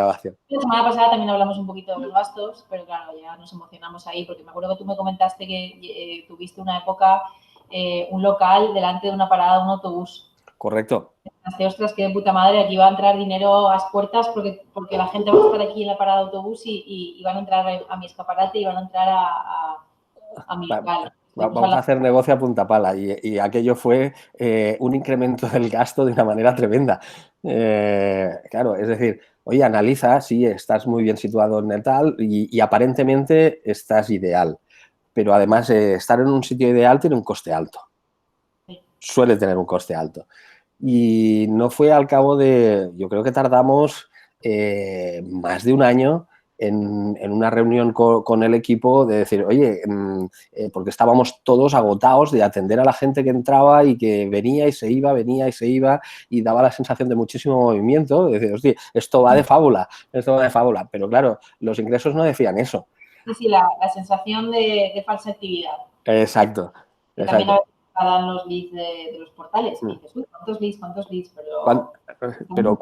grabación. La semana pasada también hablamos un poquito de los gastos, pero claro, ya nos emocionamos ahí, porque me acuerdo que tú me comentaste que tuviste una época, un local delante de una parada de un autobús. Correcto. Pensaste, ostras, qué de puta madre, aquí va a entrar dinero a las puertas porque la gente va a estar aquí en la parada de autobús y van a entrar a mi escaparate y van a entrar a mi local. Vamos a hacer negocio a punta pala y aquello fue un incremento del gasto de una manera tremenda. Claro, es decir, oye, analiza, sí, estás muy bien situado en el tal y aparentemente estás ideal, pero además estar en un sitio ideal tiene un coste alto. Sí. Suele tener un coste alto. Y no fue al cabo de, yo creo que tardamos más de un año en una reunión con el equipo de decir, oye, porque estábamos todos agotados de atender a la gente que entraba y que venía y se iba, venía y se iba y daba la sensación de muchísimo movimiento, de decir, hostia, esto va de fábula, pero claro, los ingresos no decían eso. Sí, la sensación de falsa actividad. Exacto. Que también a veces dan los leads de los portales. Y dices, uy, ¿cuántos leads? Pero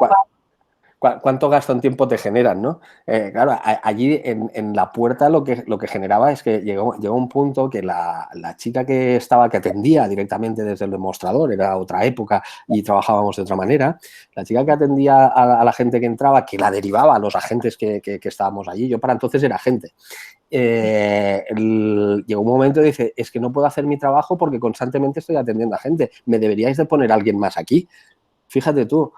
¿cuánto gasto en tiempo te generan, no? Claro, allí en la puerta lo que generaba es que llegó un punto que la chica que atendía directamente desde el demostrador, era otra época y trabajábamos de otra manera, la chica que atendía a la gente que entraba, que la derivaba a los agentes que estábamos allí, yo para entonces era agente. Llegó un momento y dice, es que no puedo hacer mi trabajo porque constantemente estoy atendiendo a gente, me deberíais de poner a alguien más aquí. Fíjate tú.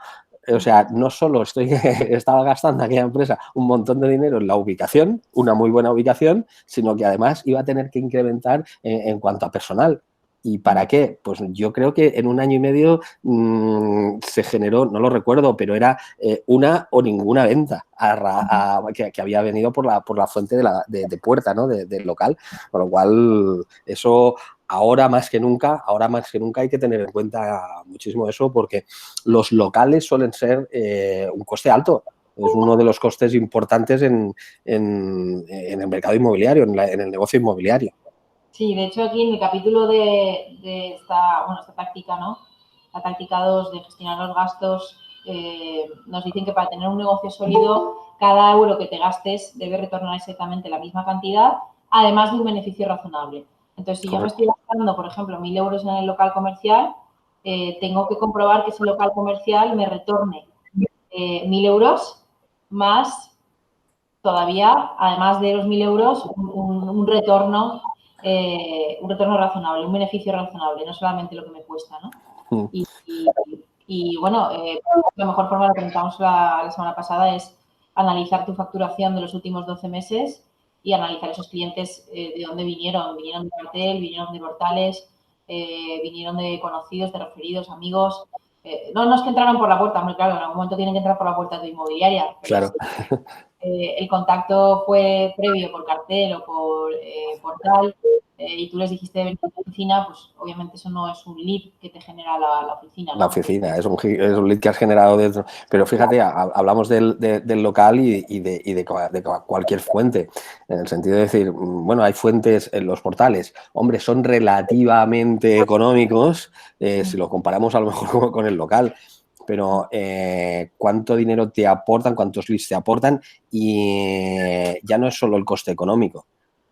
O sea, no solo estaba gastando aquella empresa un montón de dinero en la ubicación, una muy buena ubicación, sino que además iba a tener que incrementar en cuanto a personal. ¿Y para qué? Pues yo creo que en un año y medio se generó, no lo recuerdo, pero era una o ninguna venta que había venido por la fuente de puerta, ¿no? Del local. Con lo cual, eso ahora más que nunca hay que tener en cuenta muchísimo eso porque los locales suelen ser un coste alto. Es uno de los costes importantes en el mercado inmobiliario, en el negocio inmobiliario. Sí, de hecho aquí en el capítulo de esta táctica, ¿no? La táctica 2 de gestionar los gastos, nos dicen que para tener un negocio sólido, cada euro que te gastes debe retornar exactamente la misma cantidad, además de un beneficio razonable. Entonces, si yo me estoy gastando, por ejemplo, 1.000 euros en el local comercial, tengo que comprobar que ese local comercial me retorne 1.000 euros más todavía, además de los 1.000 euros, un retorno razonable, un beneficio razonable, no solamente lo que me cuesta, ¿no? Y bueno, la mejor forma, lo que comentamos la semana pasada, es analizar tu facturación de los últimos 12 meses y analizar esos clientes de dónde vinieron. Vinieron de cartel, vinieron de portales, vinieron de conocidos, de referidos, amigos. No es que entraron por la puerta, hombre, claro, en algún momento tienen que entrar por la puerta de tu inmobiliaria. Claro. El contacto fue previo por cartel o por portal y tú les dijiste de venir a la oficina, pues obviamente eso no es un lead que te genera la oficina, ¿no? La oficina, es un lead que has generado dentro. Pero fíjate, hablamos del local y de cualquier fuente, en el sentido de decir, bueno, hay fuentes en los portales, hombre, son relativamente económicos si lo comparamos a lo mejor con el local. Pero cuánto dinero te aportan, cuántos leads te aportan y ya no es solo el coste económico.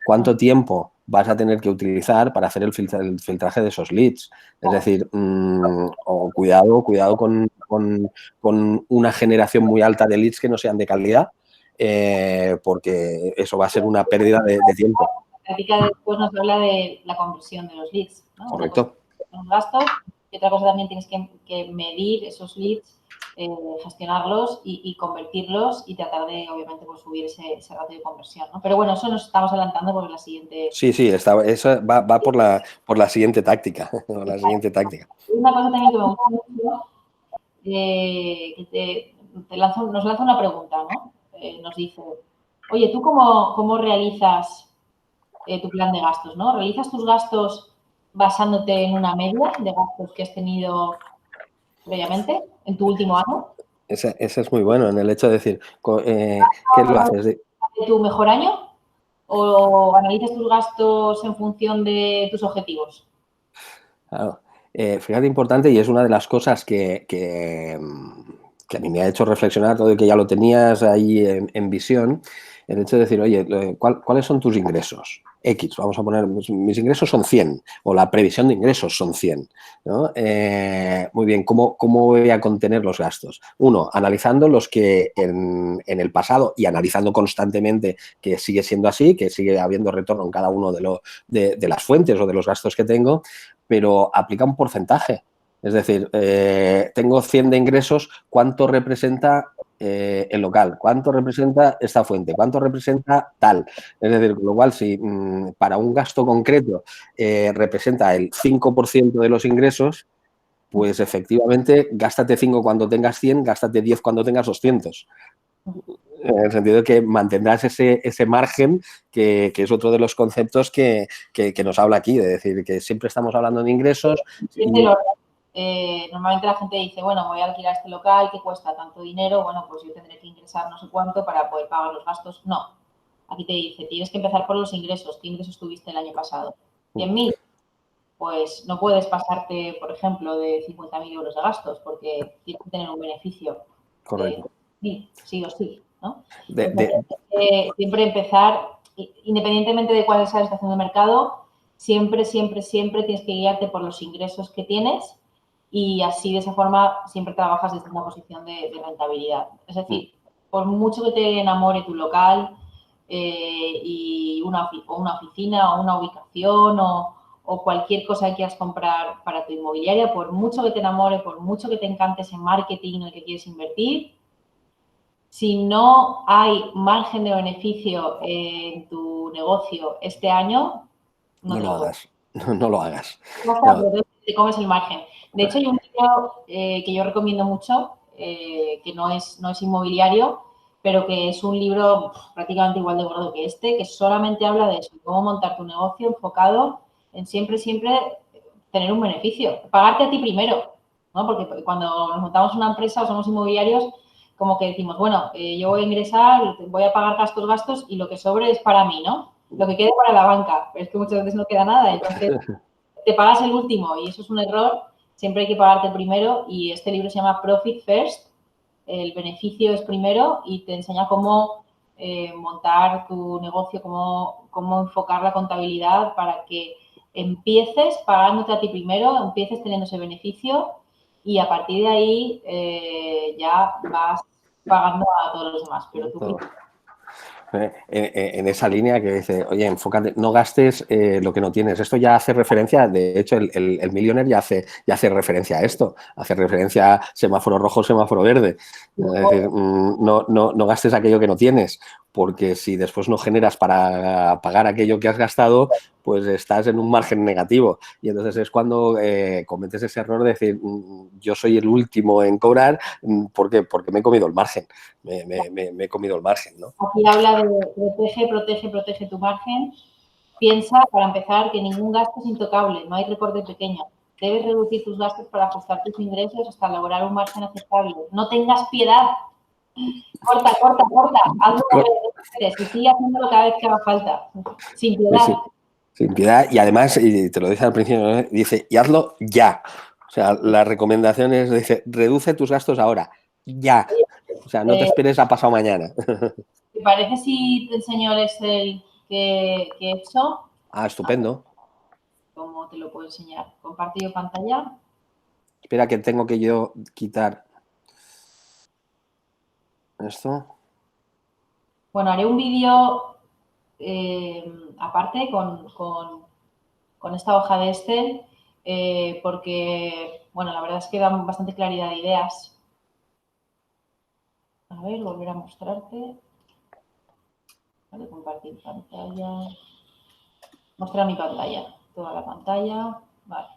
¿Cuánto tiempo vas a tener que utilizar para hacer el filtraje de esos leads? Es decir, cuidado con una generación muy alta de leads que no sean de calidad, porque eso va a ser una pérdida de tiempo. La práctica después nos habla de la conversión de los leads, ¿no? Correcto. Los gastos, y otra cosa también tienes que medir esos leads, gestionarlos y convertirlos y tratar de, obviamente, pues, subir ese ratio de conversión, ¿no? Pero bueno, eso nos estamos adelantando por la siguiente... Sí, eso va por la siguiente táctica. La siguiente táctica. Una cosa también que me gusta mucho, que nos lanza una pregunta, ¿no? Nos dice, oye, ¿tú cómo realizas tu plan de gastos, ¿no? ¿Realizas tus gastos basándote en una media de gastos que has tenido previamente en tu último año? Ese es muy bueno, en el hecho de decir, ¿qué lo haces? ¿De tu mejor año? ¿O analizas tus gastos en función de tus objetivos? Claro. Fíjate, importante, y es una de las cosas que que a mí me ha hecho reflexionar, todo y que ya lo tenías ahí en visión, el hecho de decir, oye, ¿cuáles son tus ingresos? X, vamos a poner, mis ingresos son 100 o la previsión de ingresos son 100, ¿no? Muy bien, ¿cómo voy a contener los gastos? Uno, analizando los que en el pasado y analizando constantemente que sigue siendo así, que sigue habiendo retorno en cada uno de las fuentes o de los gastos que tengo, pero aplica un porcentaje. Es decir, tengo 100 de ingresos, ¿cuánto representa el local? ¿Cuánto representa esta fuente? ¿Cuánto representa tal? Es decir, con lo cual, si para un gasto concreto representa el 5% de los ingresos, pues efectivamente, gástate 5 cuando tengas 100, gástate 10 cuando tengas 200. En el sentido de que mantendrás ese margen, que es otro de los conceptos que nos habla aquí, de decir que siempre estamos hablando de ingresos. Normalmente la gente dice, bueno, voy a alquilar este local que cuesta tanto dinero, bueno, pues yo tendré que ingresar no sé cuánto para poder pagar los gastos. No, aquí te dice, tienes que empezar por los ingresos. ¿Qué ingresos tuviste el año pasado? 100.000. Pues no puedes pasarte, por ejemplo, de 50.000 euros de gastos porque tienes que tener un beneficio. Correcto. Sí o sí, ¿no? Siempre empezar, independientemente de cuál sea la situación de mercado, siempre tienes que guiarte por los ingresos que tienes y así de esa forma siempre trabajas desde una posición de rentabilidad. Es decir, por mucho que te enamore tu local y una oficina o una ubicación o cualquier cosa que quieras comprar para tu inmobiliaria, por mucho que te enamore, por mucho que te encante ese marketing en el que quieres invertir, si no hay margen de beneficio en tu negocio este año, no lo hagas. No lo hagas. No. Te comes el margen. De hecho, hay un libro que yo recomiendo mucho, que no es inmobiliario, pero que es un libro prácticamente igual de gordo que este, que solamente habla de eso, cómo montar tu negocio enfocado en siempre tener un beneficio. Pagarte a ti primero, ¿no? Porque cuando nos montamos una empresa o somos inmobiliarios, como que decimos, bueno, yo voy a ingresar, voy a pagar gastos y lo que sobre es para mí, ¿no? Lo que quede para la banca, pero es que muchas veces no queda nada, entonces te pagas el último y eso es un error, siempre hay que pagarte el primero y este libro se llama Profit First, el beneficio es primero y te enseña cómo montar tu negocio, cómo enfocar la contabilidad para que empieces pagándote a ti primero, empieces teniendo ese beneficio y a partir de ahí ya vas pagando a todos los demás. Pero tú en esa línea que dice, oye, enfócate, no gastes lo que no tienes. Esto ya hace referencia, de hecho, el Millionaire ya hace referencia a esto, hace referencia a semáforo rojo, semáforo verde. Es decir, no gastes aquello que no tienes, porque si después no generas para pagar aquello que has gastado, pues estás en un margen negativo. Y entonces es cuando cometes ese error de decir, yo soy el último en cobrar, ¿por qué? Porque me he comido el margen. Me he comido el margen, ¿no? Aquí habla de protege tu margen. Piensa, para empezar, que ningún gasto es intocable, no hay recorte pequeño. Debes reducir tus gastos para ajustar tus ingresos hasta lograr un margen aceptable. No tengas piedad. Corta. Hazlo y sigue haciéndolo cada vez que haga falta. Sin piedad. Sí. Sin piedad. Y además, y te lo dice al principio, ¿no? Dice, y hazlo ya. O sea, la recomendación es, dice, reduce tus gastos ahora, ya. O sea, no te esperes a pasado mañana. ¿Te parece si te enseño el Excel que he hecho? Ah, estupendo. ¿Cómo te lo puedo enseñar? ¿Compartir pantalla? Espera que tengo que yo quitar esto. Bueno, haré un vídeo aparte con esta hoja de Excel porque, bueno, la verdad es que da bastante claridad de ideas. A ver, volver a mostrarte. Vale, compartir pantalla. Mostrar mi pantalla, toda la pantalla. Vale.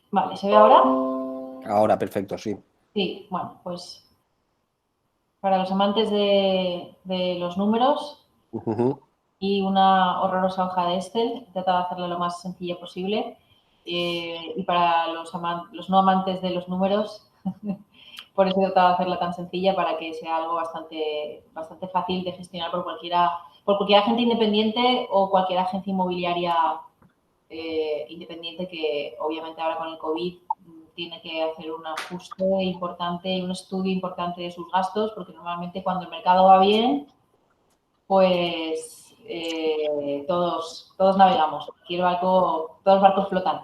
Vale, ¿se ve ahora? Ahora, perfecto, sí. Sí, bueno, pues para los amantes de los números y una horrorosa hoja de Excel, he tratado de hacerlo lo más sencilla posible. Y para los no amantes de los números, por eso he tratado de hacerla tan sencilla para que sea algo bastante fácil de gestionar por cualquiera por cualquier agente independiente o cualquier agencia inmobiliaria independiente que obviamente ahora con el COVID tiene que hacer un ajuste importante, un estudio importante de sus gastos, porque normalmente cuando el mercado va bien, pues todos navegamos. Todos los barcos flotan.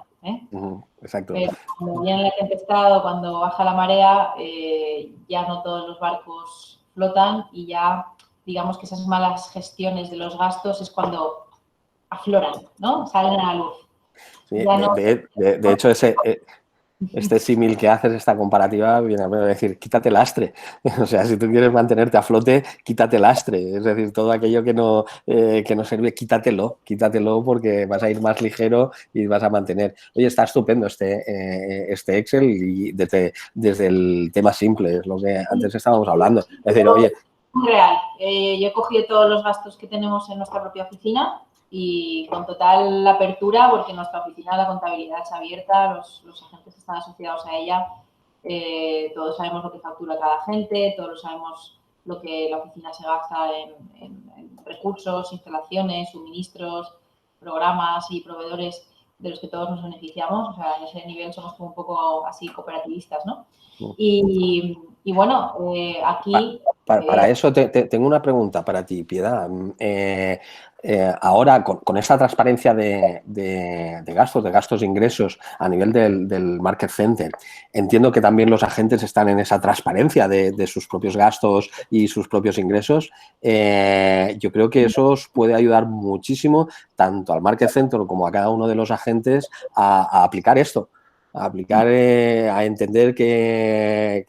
Exacto. Pero cuando viene la tempestad o cuando baja la marea, ya no todos los barcos flotan y ya, digamos que esas malas gestiones de los gastos es cuando afloran, ¿no? Salen a la luz. Sí, de hecho, este símil que haces, esta comparativa, viene a decir, quítate lastre. O sea, si tú quieres mantenerte a flote, quítate lastre. Es decir, todo aquello que no sirve, quítatelo porque vas a ir más ligero y vas a mantener. Oye, está estupendo este Excel y desde el tema simple, es lo que antes estábamos hablando. Es decir, oye... Real. Yo he cogido todos los gastos que tenemos en nuestra propia oficina y con total apertura, porque nuestra oficina, la contabilidad es abierta, los agentes están asociados a ella, todos sabemos lo que factura cada agente, todos sabemos lo que la oficina se gasta en recursos, instalaciones, suministros, programas y proveedores de los que todos nos beneficiamos. O sea, en ese nivel somos como un poco así cooperativistas, ¿no? Y bueno, aquí... Para eso tengo una pregunta para ti, Piedad. Ahora, con esta transparencia de gastos e ingresos a nivel del Market Center, entiendo que también los agentes están en esa transparencia de sus propios gastos y sus propios ingresos. Yo creo que eso os puede ayudar muchísimo tanto al Market Center como a cada uno de los agentes a aplicar esto. A aplicar, a entender que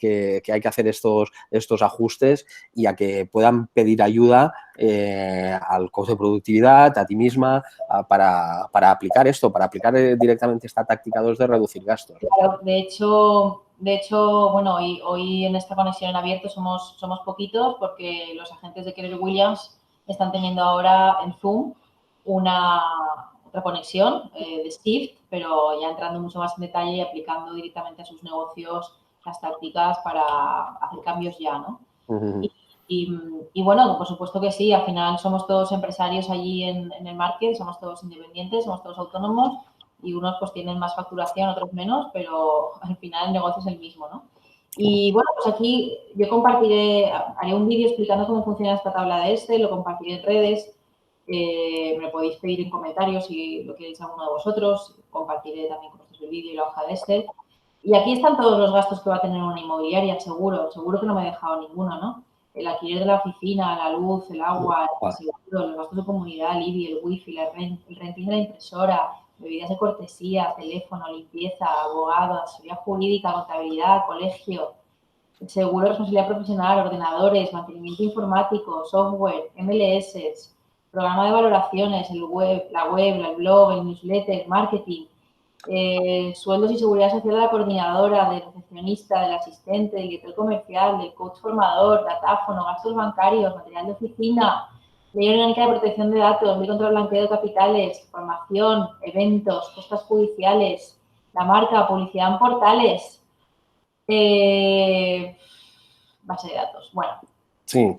hay que hacer estos ajustes y a que puedan pedir ayuda al coste de productividad, a ti misma, para aplicar esto, para aplicar directamente esta táctica 2 de reducir gastos. Claro, de hecho, bueno, hoy en esta conexión en abierto somos poquitos porque los agentes de Keller Williams están teniendo ahora en Zoom otra conexión de Shift, pero ya entrando mucho más en detalle y aplicando directamente a sus negocios las tácticas para hacer cambios ya, ¿no? Uh-huh. Y bueno, por supuesto que sí, al final somos todos empresarios allí en el market, somos todos independientes, somos todos autónomos y unos pues tienen más facturación, otros menos, pero al final el negocio es el mismo, ¿no? Y bueno, pues aquí yo haré un vídeo explicando cómo funciona esta tabla de Excel, lo compartiré en redes. Me lo podéis pedir en comentarios si lo queréis alguno de vosotros. Compartiré también con vosotros el vídeo y la hoja de Excel. Y aquí están todos los gastos que va a tener una inmobiliaria, seguro que no me he dejado ninguno, ¿no? El alquiler de la oficina, la luz, el agua, el seguro, los gastos de comunidad, el IBI, el wifi, el renting de la impresora, bebidas de cortesía, teléfono, limpieza, abogado, asesoría jurídica, contabilidad, colegio, seguro de responsabilidad profesional, ordenadores, mantenimiento informático, software, MLS, programa de valoraciones, la web, el blog, el newsletter, marketing, sueldos y seguridad social de la coordinadora, del recepcionista, del asistente, del director comercial, del coach formador, datáfono, gastos bancarios, material de oficina, ley orgánica de protección de datos, ley contra el blanqueo de capitales, formación, eventos, costas judiciales, la marca, publicidad en portales, base de datos. Bueno. Sí,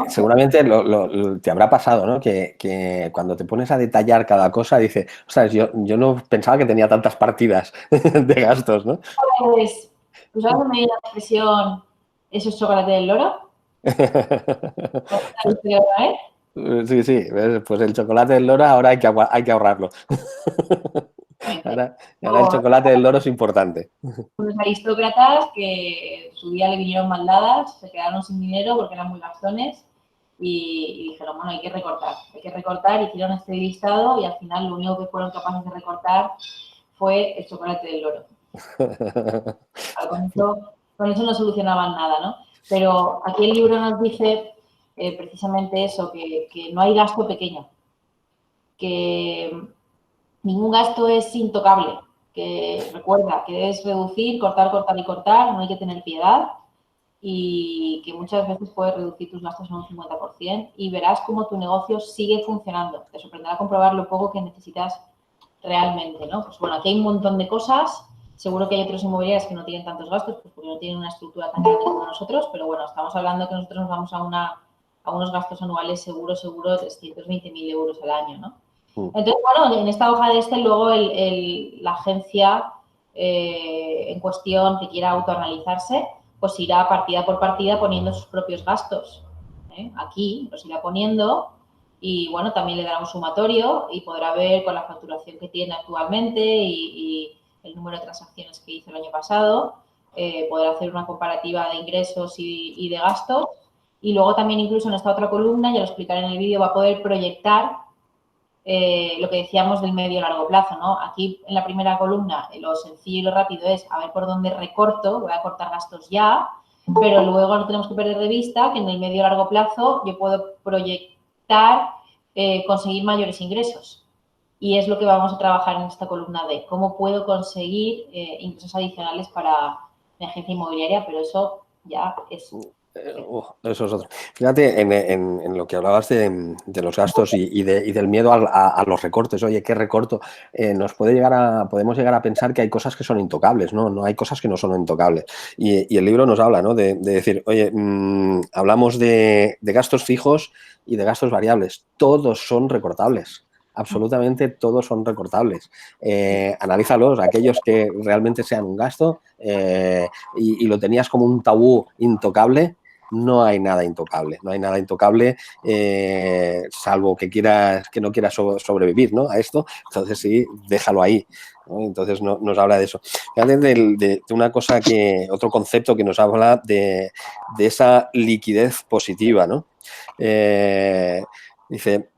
seguramente te habrá pasado, ¿no? Que cuando te pones a detallar cada cosa, dices, ostras, yo no pensaba que tenía tantas partidas de gastos, ¿no? Pues, ¿tú sabes dónde viene la expresión eso es chocolate del loro? Sí, pues el chocolate del loro ahora hay que ahorrarlo. Ahora el chocolate del loro es importante. Unos aristócratas que en su día le vinieron mal dadas, se quedaron sin dinero porque eran muy gastones y dijeron, bueno, hay que recortar, hicieron este listado y al final lo único que fueron capaces de recortar fue el chocolate del loro. Con eso no solucionaban nada, ¿no? Pero aquí el libro nos dice precisamente eso, que no hay gasto pequeño, que ningún gasto es intocable, que recuerda que debes reducir, cortar y cortar, no hay que tener piedad y que muchas veces puedes reducir tus gastos en un 50% y verás cómo tu negocio sigue funcionando. Te sorprenderá comprobar lo poco que necesitas realmente, ¿no? Pues bueno, aquí hay un montón de cosas. Seguro que hay otros inmobiliarios que no tienen tantos gastos pues porque no tienen una estructura tan grande como nosotros, pero bueno, estamos hablando que nosotros nos vamos a una a unos gastos anuales seguro de 320.000 euros al año, ¿no? Entonces, bueno, en esta hoja de Excel luego la agencia en cuestión que quiera autoanalizarse, pues irá partida por partida poniendo sus propios gastos. Aquí los irá poniendo y, bueno, también le dará un sumatorio y podrá ver con la facturación que tiene actualmente y el número de transacciones que hizo el año pasado, podrá hacer una comparativa de ingresos y de gastos. Y luego también incluso en esta otra columna, ya lo explicaré en el vídeo, va a poder proyectar lo que decíamos del medio y largo plazo, ¿no? Aquí en la primera columna lo sencillo y lo rápido es a ver por dónde recorto, voy a cortar gastos ya, pero luego no tenemos que perder de vista que en el medio y largo plazo yo puedo proyectar conseguir mayores ingresos. Y es lo que vamos a trabajar en esta columna de cómo puedo conseguir ingresos adicionales para mi agencia inmobiliaria, pero eso ya es... Eso es otro. Fíjate en lo que hablabas de los gastos y del miedo a los recortes. Oye, ¿qué recorto? Podemos llegar a pensar que hay cosas que son intocables, ¿no? No hay cosas que no son intocables. Y el libro nos habla, ¿no? De decir, oye, hablamos de gastos fijos y de gastos variables. Todos son recortables. Absolutamente todos son recortables. Analízalos, aquellos que realmente sean un gasto y lo tenías como un tabú intocable. No hay nada intocable, salvo que no quieras sobrevivir, ¿no? A esto, entonces sí, déjalo ahí, ¿no? Entonces nos habla de eso. Fíjate de una cosa otro concepto que nos habla de esa liquidez positiva, ¿no? Dice,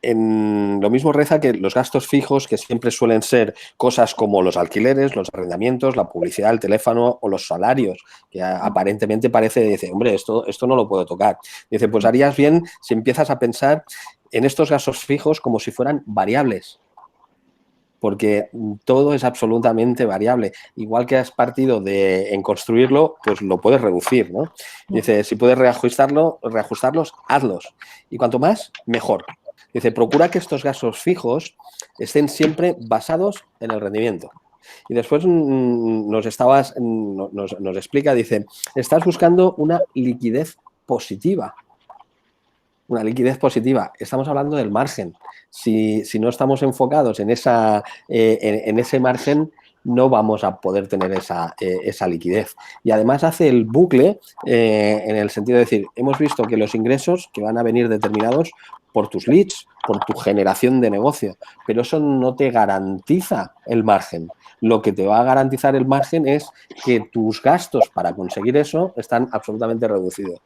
lo mismo reza que los gastos fijos, que siempre suelen ser cosas como los alquileres, los arrendamientos, la publicidad, el teléfono o los salarios, que aparentemente dice, hombre, esto no lo puedo tocar. Dice, pues harías bien si empiezas a pensar en estos gastos fijos como si fueran variables, porque todo es absolutamente variable. Igual que has partido en construirlo, pues lo puedes reducir, ¿no? Dice, si puedes reajustarlos, hazlos. Y cuanto más, mejor. Dice, procura que estos gastos fijos estén siempre basados en el rendimiento. Y después nos explica, dice, estás buscando una liquidez positiva. Una liquidez positiva. Estamos hablando del margen. Si no estamos enfocados en ese margen, no vamos a poder tener esa liquidez. Y además hace el bucle en el sentido de decir, hemos visto que los ingresos que van a venir determinados por tus leads, por tu generación de negocio, pero eso no te garantiza el margen. Lo que te va a garantizar el margen es que tus gastos para conseguir eso están absolutamente reducidos.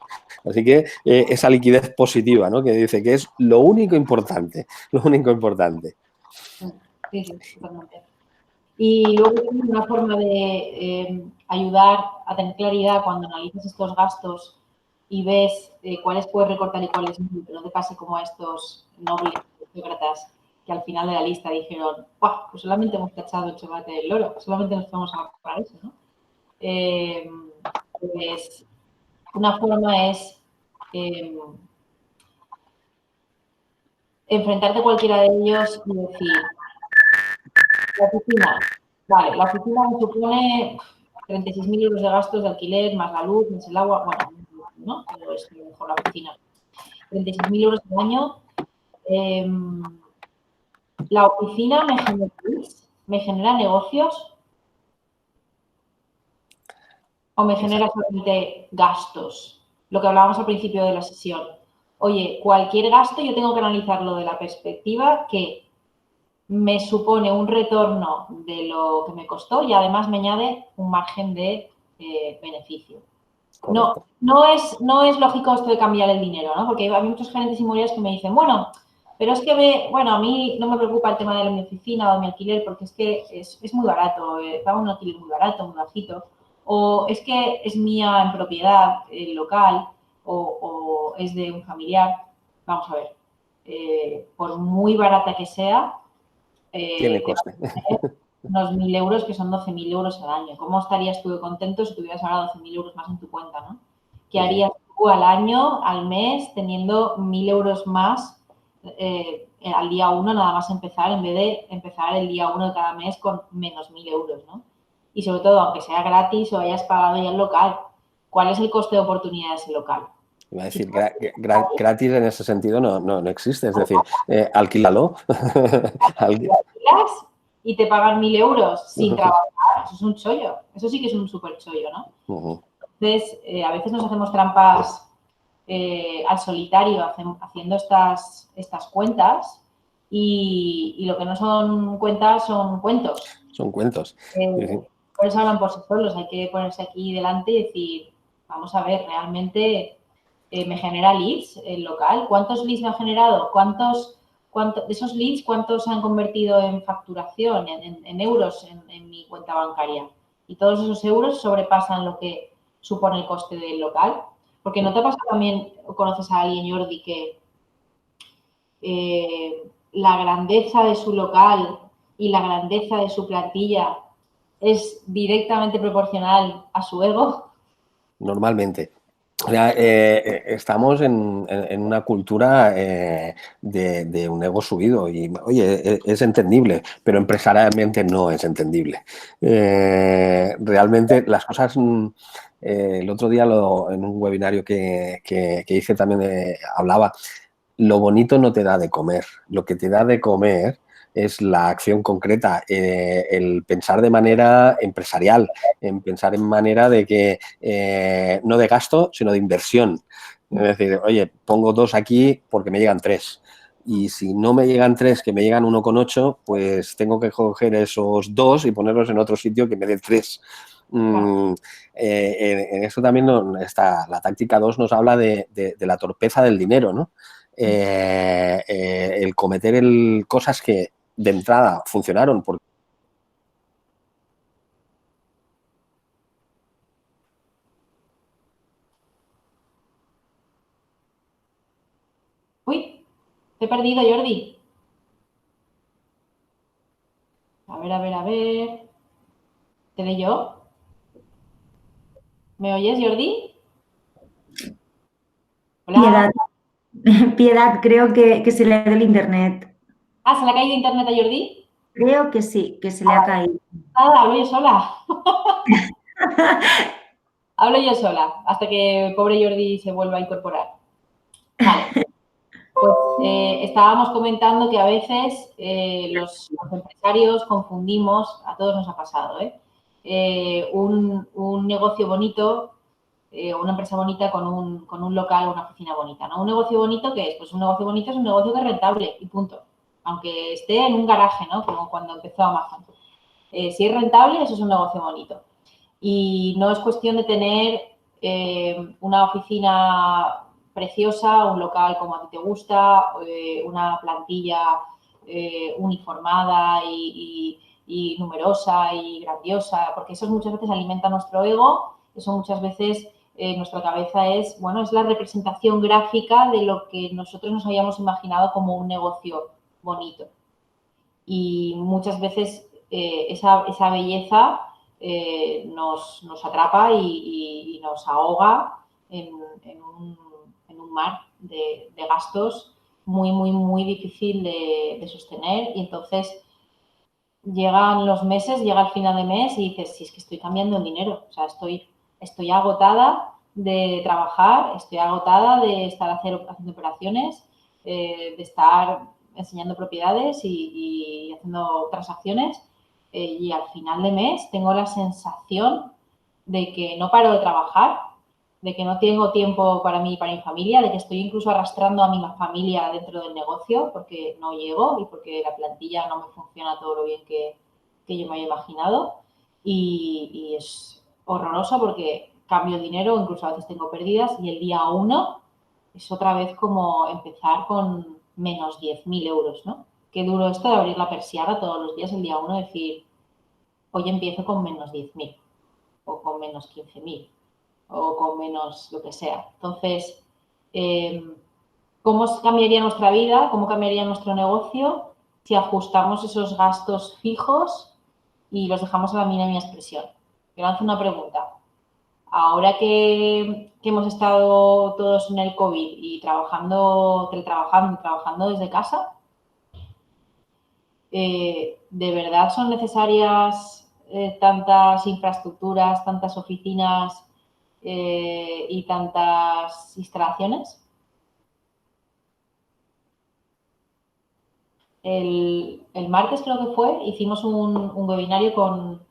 Así que esa liquidez positiva, ¿no? Que dice que es lo único importante, lo único importante. Sí, totalmente. Y luego también una forma de ayudar a tener claridad cuando analizas estos gastos y ves cuáles puedes recortar y cuáles no, que no te pase como a estos nobles aristócratas que al final de la lista dijeron, pues solamente hemos tachado el chocolate del loro, solamente nos vamos a comprar eso, ¿no? Pues una forma es enfrentarte a cualquiera de ellos y decir, la oficina, vale, la oficina me supone 36.000 euros de gastos de alquiler, más la luz, más el agua, bueno, ¿no? Pero es mejor la oficina. 36.000 euros al año. ¿La oficina me genera negocios o me genera solamente gastos? Lo que hablábamos al principio de la sesión. Oye, cualquier gasto yo tengo que analizarlo de la perspectiva que me supone un retorno de lo que me costó y además me añade un margen de beneficio. No es lógico esto de cambiar el dinero, ¿no? Porque hay muchos gerentes inmobiliarios que me dicen, bueno, pero es que a mí no me preocupa el tema de mi oficina o de mi alquiler porque es que es muy barato, pago un alquiler muy barato, muy bajito, o es que es mía en propiedad local o es de un familiar. Vamos a ver, por muy barata que sea, tiene coste. Unos 1.000 euros que son 12.000 euros al año. ¿Cómo estarías tú contento si tuvieras ahora 12.000 euros más en tu cuenta, ¿no? ¿Qué harías tú al año, al mes, teniendo 1.000 euros más al día 1 nada más empezar, en vez de empezar el día 1 de cada mes con menos 1.000 euros, ¿no? Y sobre todo, aunque sea gratis o hayas pagado ya el local, ¿cuál es el coste de oportunidad de ese local? Iba a decir, gratis en ese sentido no existe, es decir, alquílalo. Alquilas y te pagan 1.000 euros sin trabajar, eso es un chollo, eso sí que es un súper chollo, ¿no? Entonces, a veces nos hacemos trampas al solitario haciendo estas cuentas y lo que no son cuentas son cuentos. Son cuentos. Por eso hablan por sí solos, hay que ponerse aquí delante y decir, vamos a ver, realmente me genera leads el local, ¿cuántos leads me ha generado? De esos leads, ¿cuántos se han convertido en facturación, en euros en mi cuenta bancaria? Y todos esos euros sobrepasan lo que supone el coste del local. Porque ¿no te pasa también, o conoces a alguien, Jordi, que la grandeza de su local y la grandeza de su plantilla es directamente proporcional a su ego? Normalmente. Estamos en una cultura de un ego subido y, oye, es entendible, pero empresarialmente no es entendible. Realmente las cosas, el otro día en un webinario que hice también hablaba, lo bonito no te da de comer, lo que te da de comer es la acción concreta, el pensar de manera empresarial, en pensar en manera de que no de gasto, sino de inversión. Es decir, oye, pongo 2 aquí porque me llegan 3. Y si no me llegan 3, que me llegan 1,8, pues tengo que coger esos 2 y ponerlos en otro sitio que me dé 3. En eso también está, la táctica 2 nos habla de la torpeza del dinero, ¿no? El cometer cosas que de entrada funcionaron porque Uy, te he perdido, Jordi. A ver, a ver, a ver. ¿Te doy yo? ¿Me oyes, Jordi? Hola. Piedad, creo que se le ha ido el internet. Ah, ¿se le ha caído internet a Jordi? Creo que sí, que se le ha caído. Nada, hablo yo sola. Hablo yo sola, hasta que el pobre Jordi se vuelva a incorporar. Vale. Pues estábamos comentando que a veces los empresarios confundimos, a todos nos ha pasado, un negocio bonito, una empresa bonita con un local o una oficina bonita, ¿no? Un negocio bonito, ¿qué es? Pues un negocio bonito es un negocio que es rentable y punto. Aunque esté en un garaje, ¿no? Como cuando empezó Amazon. Si es rentable, eso es un negocio bonito. Y no es cuestión de tener una oficina preciosa, un local como a ti te gusta, una plantilla uniformada y numerosa y grandiosa, porque eso muchas veces alimenta nuestro ego, eso muchas veces nuestra cabeza es, bueno, es la representación gráfica de lo que nosotros nos habíamos imaginado como un negocio bonito. Y muchas veces esa belleza nos atrapa y nos ahoga en un mar de gastos muy, muy, muy difícil de sostener. Y entonces llegan los meses, llega el final de mes y dices, si es que estoy cambiando el dinero, o sea, estoy agotada de trabajar, estoy agotada de estar haciendo operaciones, de estar enseñando propiedades y haciendo transacciones y al final de mes tengo la sensación de que no paro de trabajar, de que no tengo tiempo para mí y para mi familia, de que estoy incluso arrastrando a mi familia dentro del negocio porque no llego y porque la plantilla no me funciona todo lo bien que yo me había imaginado y es horroroso porque cambio el dinero, incluso a veces tengo pérdidas y el día 1 es otra vez como empezar con menos 10.000 euros, ¿no? Qué duro esto de abrir la persiana todos los días el día 1 y decir, hoy empiezo con menos 10.000 o con menos 15.000 o con menos lo que sea. Entonces, ¿cómo cambiaría nuestra vida? ¿Cómo cambiaría nuestro negocio si ajustamos esos gastos fijos y los dejamos a la mínima expresión? Yo lanzo una pregunta. Ahora que hemos estado todos en el COVID y trabajando desde casa, ¿de verdad son necesarias tantas infraestructuras, tantas oficinas y tantas instalaciones. El martes creo que fue, hicimos un webinario con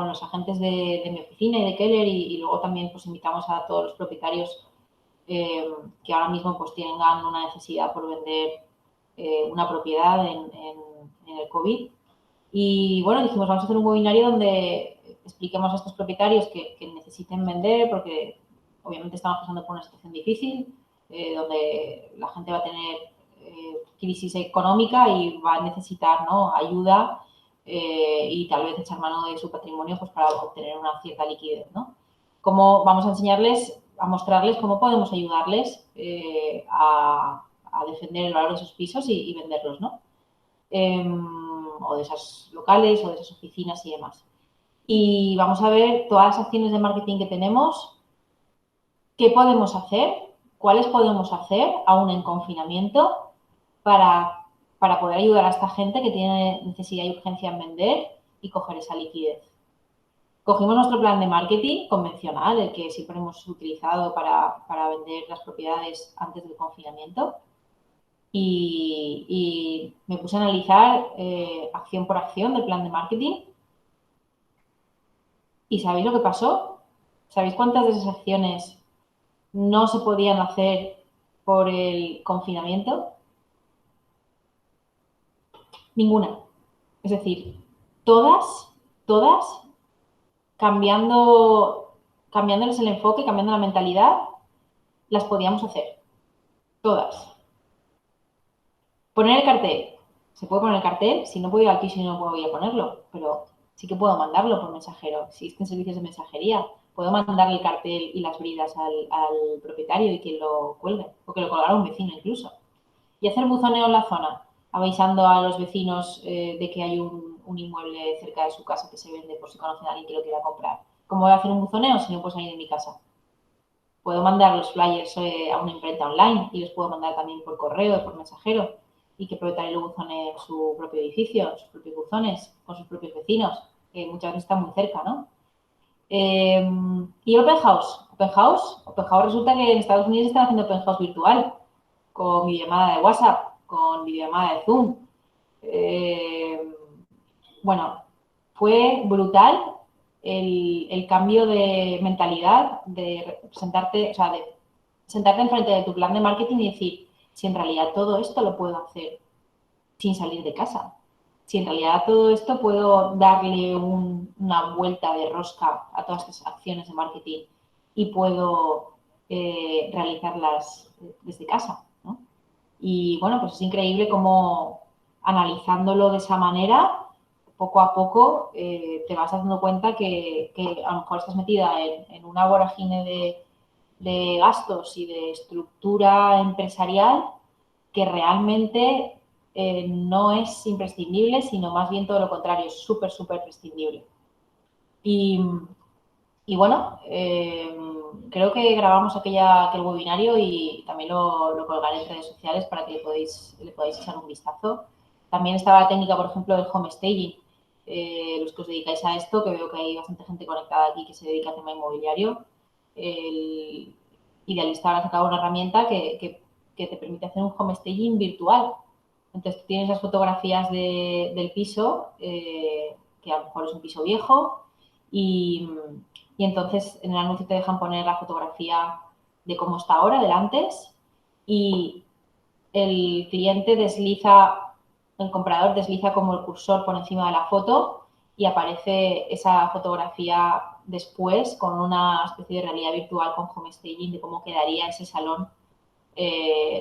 los agentes de mi oficina y de Keller y luego también pues invitamos a todos los propietarios que ahora mismo pues tengan una necesidad por vender una propiedad en el COVID. Y bueno, dijimos, vamos a hacer un webinario donde expliquemos a estos propietarios que necesiten vender porque obviamente estamos pasando por una situación difícil donde la gente va a tener crisis económica y va a necesitar, ¿no?, ayuda y tal vez echar mano de su patrimonio pues para obtener una cierta liquidez, ¿no? Cómo vamos a enseñarles, a mostrarles cómo podemos ayudarles a defender el valor de sus pisos y venderlos, ¿no? O de esas locales o de esas oficinas y demás. Y vamos a ver todas las acciones de marketing que tenemos, qué podemos hacer, cuáles podemos hacer aún en confinamiento para poder ayudar a esta gente que tiene necesidad y urgencia en vender y coger esa liquidez. Cogimos nuestro plan de marketing convencional, el que siempre hemos utilizado para vender las propiedades antes del confinamiento, y me puse a analizar acción por acción del plan de marketing. ¿Y sabéis lo que pasó? ¿Sabéis cuántas de esas acciones no se podían hacer por el confinamiento? Ninguna. Es decir, todas, cambiándoles el enfoque, cambiando la mentalidad, las podíamos hacer. Todas. Poner el cartel. Se puede poner el cartel, si no puedo ir al piso y no puedo ir a ponerlo, pero sí que puedo mandarlo por mensajero. Existen servicios de mensajería. Puedo mandarle el cartel y las bridas al propietario y que lo cuelgue, o que lo colgará un vecino incluso. Y hacer buzoneo en la zona, avisando a los vecinos de que hay un inmueble cerca de su casa que se vende por si conocen a alguien que lo quiera comprar. ¿Cómo voy a hacer un buzoneo si no puedo salir de mi casa? Puedo mandar los flyers a una imprenta online y los puedo mandar también por correo, por mensajero, y que el propietario lo buzone en su propio edificio, en sus propios buzones, con sus propios vecinos, que muchas veces están muy cerca, ¿no? Y Open House. Open House resulta que en Estados Unidos están haciendo Open House virtual, con videollamada de WhatsApp, con videollamada de Zoom. Bueno, fue brutal el cambio de mentalidad, de sentarte, o sea, de sentarte enfrente de tu plan de marketing y decir, si en realidad todo esto lo puedo hacer sin salir de casa, si en realidad todo esto puedo darle una vuelta de rosca a todas estas acciones de marketing y puedo realizarlas desde casa, ¿no? Y bueno, pues es increíble cómo analizándolo de esa manera, poco a poco te vas dando cuenta que a lo mejor estás metida en una vorágine de gastos y de estructura empresarial que realmente no es imprescindible, sino más bien todo lo contrario, es súper, súper prescindible. Y bueno, creo que grabamos aquel webinario y también lo colgaré en redes sociales para que le podáis echar un vistazo. También estaba la técnica, por ejemplo, del home staging. Los que os dedicáis a esto, que veo que hay bastante gente conectada aquí que se dedica al tema inmobiliario. El Idealista ha sacado una herramienta que te permite hacer un home staging virtual. Entonces, tú tienes las fotografías del piso, que a lo mejor es un piso viejo, y entonces en el anuncio te dejan poner la fotografía de cómo está ahora, del antes, y el cliente el comprador desliza como el cursor por encima de la foto y aparece esa fotografía después con una especie de realidad virtual con home staging de cómo quedaría ese salón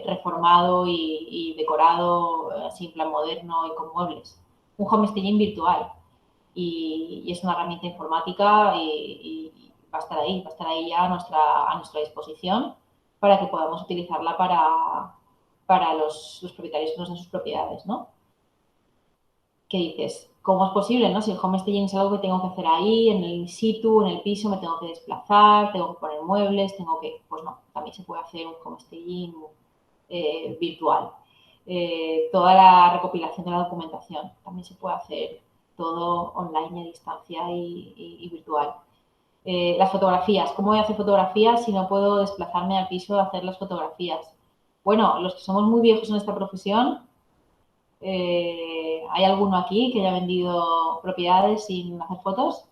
reformado y decorado así en plan moderno y con muebles. Un home staging virtual. Y es una herramienta informática y va a estar ahí ya a nuestra disposición para que podamos utilizarla para los propietarios que no sean sus propiedades, ¿no? ¿Qué dices? ¿Cómo es posible, no? Si el home staging es algo que tengo que hacer ahí, en el in situ, en el piso, me tengo que desplazar, tengo que poner muebles, pues no, también se puede hacer un home staging virtual. Toda la recopilación de la documentación también se puede hacer todo online a distancia y virtual. Las fotografías. ¿Cómo voy a hacer fotografías si no puedo desplazarme al piso a hacer las fotografías? Bueno, los que somos muy viejos en esta profesión, ¿hay alguno aquí que haya vendido propiedades sin hacer fotos?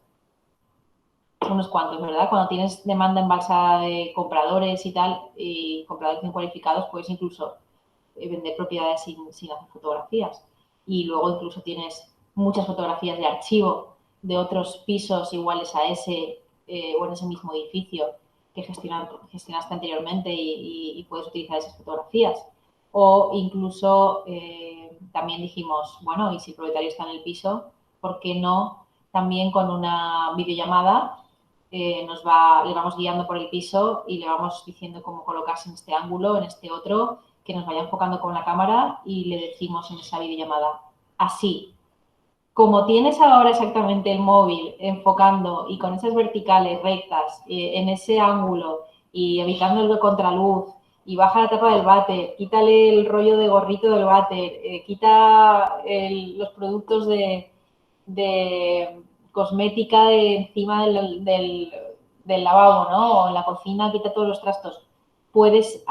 Unos cuantos, ¿verdad? Cuando tienes demanda en bolsa de compradores y tal, y compradores bien cualificados, puedes incluso vender propiedades sin hacer fotografías. Y luego incluso tienes muchas fotografías de archivo de otros pisos iguales a ese o en ese mismo edificio que gestionaste anteriormente y puedes utilizar esas fotografías. O incluso también dijimos, bueno, y si el propietario está en el piso, ¿por qué no también con una videollamada le vamos guiando por el piso y le vamos diciendo cómo colocarse en este ángulo, en este otro, que nos vaya enfocando con la cámara y le decimos en esa videollamada, así, como tienes ahora exactamente el móvil enfocando y con esas verticales rectas en ese ángulo y evitando el contraluz y baja la tapa del váter, quítale el rollo de gorrito del váter, quita los productos de cosmética de encima del lavabo, ¿no? O en la cocina, quita todos los trastos. Puedes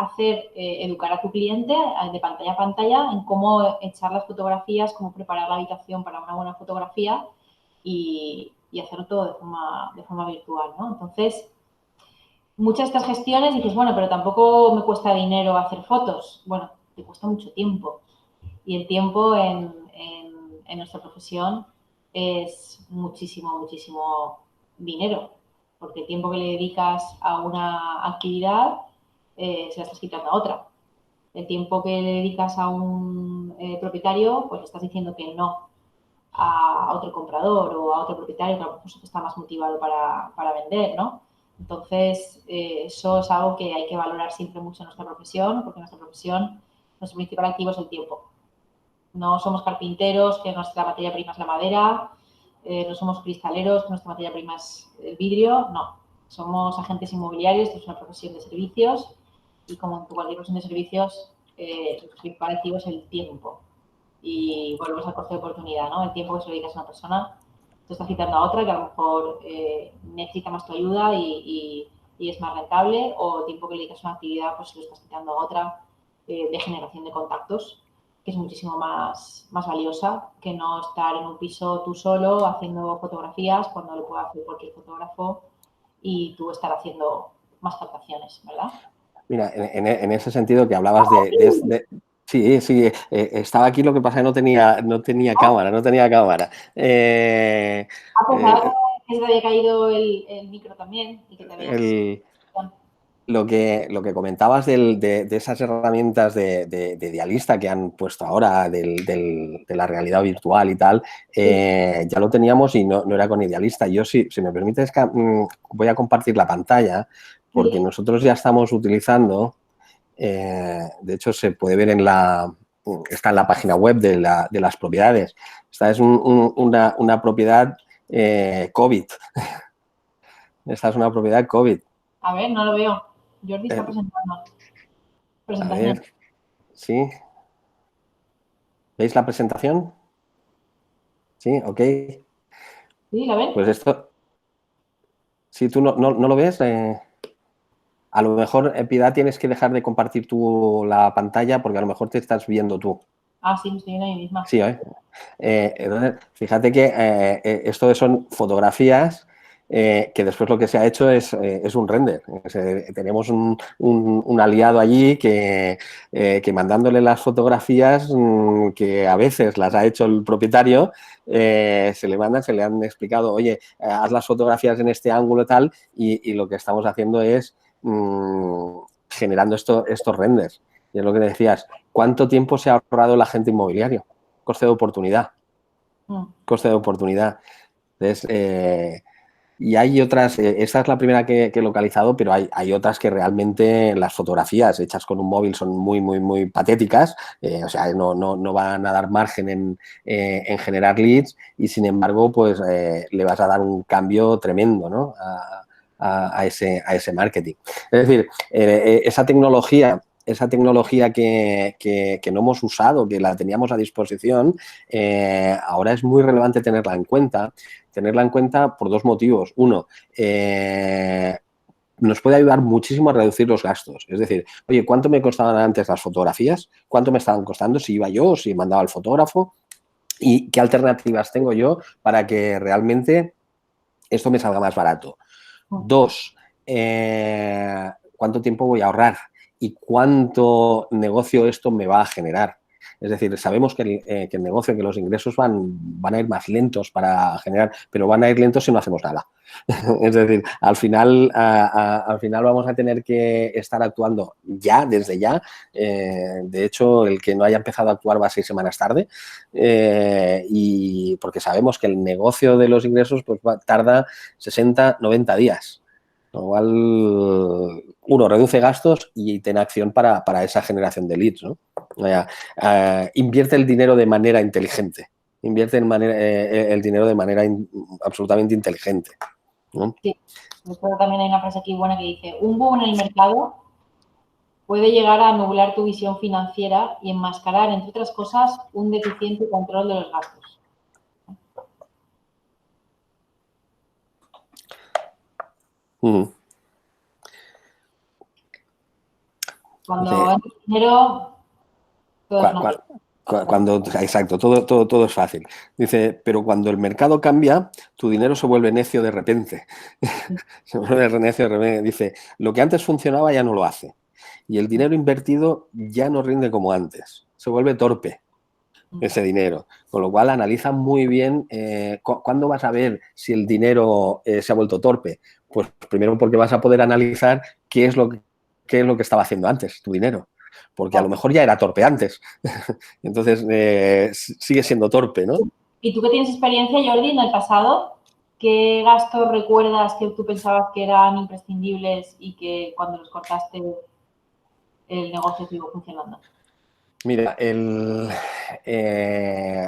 educar a tu cliente de pantalla a pantalla en cómo echar las fotografías, cómo preparar la habitación para una buena fotografía y hacerlo todo de forma virtual, ¿no? Entonces, muchas de estas gestiones dices, bueno, pero tampoco me cuesta dinero hacer fotos. Bueno, te cuesta mucho tiempo. Y el tiempo en nuestra profesión es muchísimo, muchísimo dinero, porque el tiempo que le dedicas a una actividad se la estás quitando a otra. El tiempo que le dedicas a un propietario, pues le estás diciendo que no a otro comprador o a otro propietario que a lo mejor está más motivado para vender, ¿no? Entonces, eso es algo que hay que valorar siempre mucho en nuestra profesión, porque en nuestra profesión nuestro principal activo es el tiempo. No somos carpinteros, que nuestra materia prima es la madera, no somos cristaleros, que nuestra materia prima es el vidrio, no. Somos agentes inmobiliarios, esto es una profesión de servicios y como en cualquier profesión de servicios, el principal activo es el tiempo. Y volvemos al coste de oportunidad, ¿no? El tiempo que se lo dedicas a una persona, te estás quitando a otra que a lo mejor necesita más tu ayuda y es más rentable, o el tiempo que le dedicas a una actividad, pues lo estás quitando a otra de generación de contactos, que es muchísimo más valiosa que no estar en un piso tú solo haciendo fotografías cuando lo puede hacer cualquier fotógrafo y tú estar haciendo más captaciones, ¿verdad? Mira, en ese sentido que hablabas sí, sí, estaba aquí, lo que pasa es que no tenía cámara, no tenía cámara. Pues ahora que se te había caído el micro también y que te habías... Lo que comentabas de esas herramientas de Idealista que han puesto ahora, de la realidad virtual y tal, ya lo teníamos y no era con Idealista. Yo, si me permites, voy a compartir la pantalla porque nosotros ya estamos utilizando, de hecho se puede ver está en la página web de las propiedades. Esta es una propiedad COVID. Esta es una propiedad COVID. A ver, no lo veo. Jordi está presentando. Presentación. A ver, sí. ¿Veis la presentación? Sí, ok. ¿Sí? ¿La ven? Pues esto, si tú no lo ves, a lo mejor, Piedad, tienes que dejar de compartir tú la pantalla porque a lo mejor te estás viendo tú. Ah, sí, me estoy viendo a mí misma. Sí, entonces, fíjate que esto son fotografías que después lo que se ha hecho es un render. Tenemos un aliado allí que mandándole las fotografías que a veces las ha hecho el propietario, se le han explicado, oye, haz las fotografías en este ángulo tal, y lo que estamos haciendo es generando estos renders. Y es lo que decías, ¿cuánto tiempo se ha ahorrado el agente inmobiliario? Coste de oportunidad. Coste de oportunidad. Entonces, y hay otras, esta es la primera que he localizado, pero hay otras que realmente las fotografías hechas con un móvil son muy, muy, muy patéticas. O sea, no van a dar margen en generar leads y, sin embargo, pues le vas a dar un cambio tremendo, ¿no? a ese marketing. Es decir, esa tecnología esa tecnología que no hemos usado, que la teníamos a disposición, ahora es muy relevante tenerla en cuenta por dos motivos. Uno, nos puede ayudar muchísimo a reducir los gastos. Es decir, oye, ¿cuánto me costaban antes las fotografías? ¿Cuánto me estaban costando si iba yo o si mandaba al fotógrafo? ¿Y qué alternativas tengo yo para que realmente esto me salga más barato? Dos, ¿cuánto tiempo voy a ahorrar? ¿Y cuánto negocio esto me va a generar? Es decir, sabemos que el negocio, que los ingresos van a ir más lentos para generar, pero van a ir lentos si no hacemos nada. Es decir, al final vamos a tener que estar actuando ya, desde ya. De hecho, el que no haya empezado a actuar va 6 semanas tarde, y porque sabemos que el negocio de los ingresos pues, tarda 60, 90 días. Lo cual, uno, reduce gastos y tiene acción para esa generación de leads, ¿no? Invierte el dinero de manera inteligente. Invierte el dinero de manera absolutamente inteligente, ¿no? Sí, después también hay una frase aquí buena que dice: un boom en el mercado puede llegar a nublar tu visión financiera y enmascarar, entre otras cosas, un deficiente control de los gastos. Cuando hay dinero, todo es fácil. Exacto, todo es fácil. Dice, pero cuando el mercado cambia, tu dinero se vuelve necio de repente. Se vuelve necio de repente. Dice, lo que antes funcionaba ya no lo hace. Y el dinero invertido ya no rinde como antes. Se vuelve torpe ese dinero. Con lo cual, analiza muy bien cuándo vas a ver si el dinero se ha vuelto torpe. Pues primero porque vas a poder analizar qué es lo que estaba haciendo antes tu dinero. Porque a lo mejor ya era torpe antes. Entonces, sigue siendo torpe, ¿no? ¿Y tú que tienes experiencia, Jordi, en el pasado? ¿Qué gastos recuerdas que tú pensabas que eran imprescindibles y que cuando los cortaste el negocio siguió funcionando? Mira,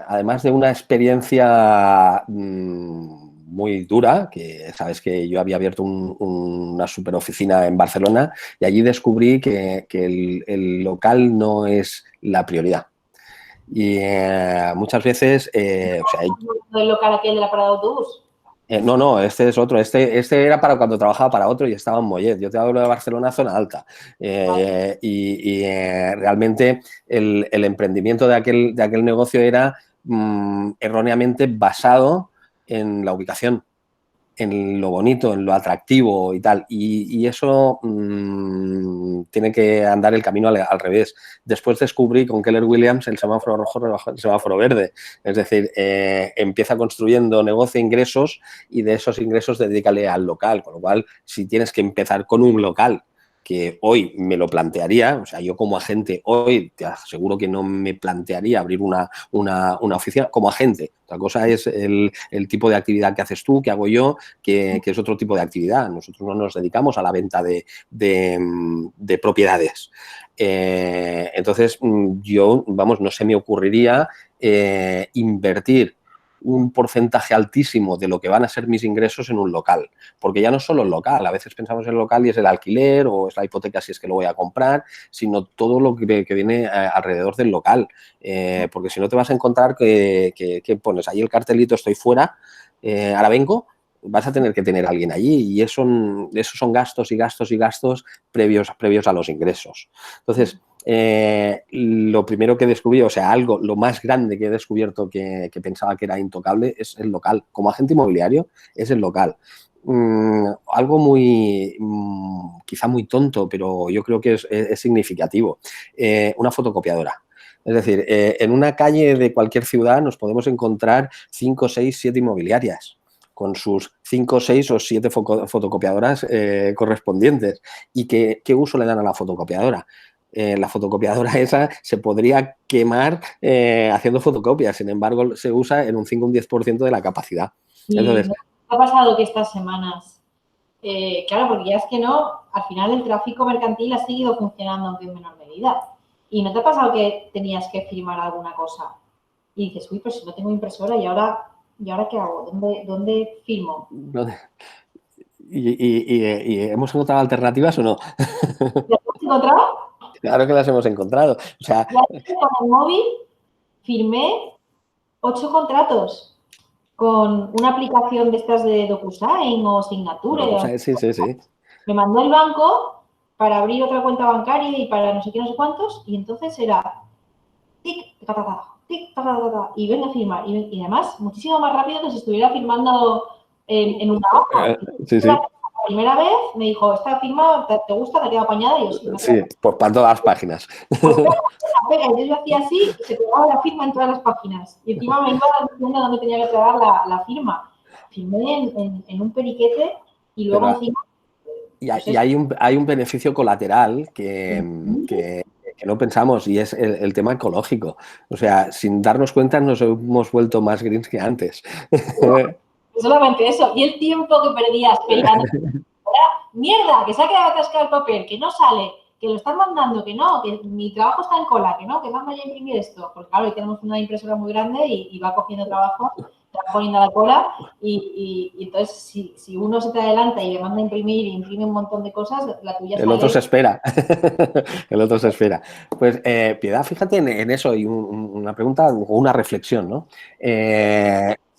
además de una experiencia muy dura, que sabes que yo había abierto una super oficina en Barcelona y allí descubrí que el local no es la prioridad. Y muchas veces... ¿El local aquel de la parada de autobús? No, este es otro. Este era para cuando trabajaba para otro y estaba en Mollet. Yo te hablo de Barcelona, zona alta. Y realmente el emprendimiento de aquel negocio era erróneamente basado en la ubicación, en lo bonito, en lo atractivo y tal. Y eso tiene que andar el camino al revés. Después descubrí con Keller Williams el semáforo rojo, el semáforo verde. Es decir, empieza construyendo negocio, ingresos, y de esos ingresos dedícale al local. Con lo cual, si tienes que empezar con un local, que hoy me lo plantearía, o sea, yo como agente hoy te aseguro que no me plantearía abrir una oficina como agente. Otra cosa es el tipo de actividad que haces tú, que hago yo, que es otro tipo de actividad. Nosotros no nos dedicamos a la venta de propiedades. Entonces, yo, no se me ocurriría invertir un porcentaje altísimo de lo que van a ser mis ingresos en un local, porque ya no es solo el local, a veces pensamos en el local y es el alquiler o es la hipoteca si es que lo voy a comprar, sino todo lo que viene alrededor del local, porque si no te vas a encontrar que pones ahí el cartelito estoy fuera, ahora vengo, vas a tener que tener a alguien allí y esos son gastos y gastos y gastos previos a los ingresos. Entonces, lo primero que descubrí, o sea, lo más grande que he descubierto que pensaba que era intocable es el local. Como agente inmobiliario es el local. Algo quizá muy tonto, pero yo creo que es significativo. Una fotocopiadora. Es decir, en una calle de cualquier ciudad nos podemos encontrar 5, 6, 7 inmobiliarias con sus 5, 6 o 7 fotocopiadoras correspondientes. ¿Y qué uso le dan a la fotocopiadora? La fotocopiadora esa se podría quemar haciendo fotocopias, sin embargo se usa en un 5 o un 10% de la capacidad. Entonces, ¿no ha pasado que estas semanas, claro, porque ya es que no, al final el tráfico mercantil ha seguido funcionando aunque en menor medida, y no te ha pasado que tenías que firmar alguna cosa y dices, uy, pues si no tengo impresora ¿y ahora qué hago? ¿Dónde firmo? ¿Y hemos encontrado alternativas o no? ¿Te has encontrado? Claro que las hemos encontrado. O sea, Y con el móvil firmé 8 contratos con una aplicación de estas de DocuSign o Signature. sí, sí, sí. Me mandó el banco para abrir otra cuenta bancaria y para no sé qué, no sé cuántos, y entonces era tic, ta, ta, ta, tic, ta, ta, ta, ta, y venga a firmar. Y además, muchísimo más rápido que si estuviera firmando en una hoja. Sí, sí. La primera vez me dijo, esta firma, ¿te gusta? ¿Te ha quedado apañada? Y yo, sí, Sí, pues para todas las páginas. pues pega. Y yo hacía así y se pegaba la firma en todas las páginas. Y encima me iba diciendo dónde tenía que pegar la firma. Firmé en un periquete y luego Pero, encima... y hay un beneficio colateral que no pensamos, y es el tema ecológico. O sea, sin darnos cuenta nos hemos vuelto más greens que antes. Solamente eso. Y el tiempo que perdías peleando. Mierda, que se ha quedado atascado el papel, que no sale, que lo están mandando, que no, que mi trabajo está en cola, que no, que mando ya a imprimir esto. Porque claro, hoy tenemos una impresora muy grande y va cogiendo trabajo, te va poniendo a la cola y entonces si uno se te adelanta y le manda a imprimir y imprime un montón de cosas, la tuya El otro se espera. El otro se espera. Pues, Piedad, fíjate en eso y una pregunta o una reflexión, ¿no?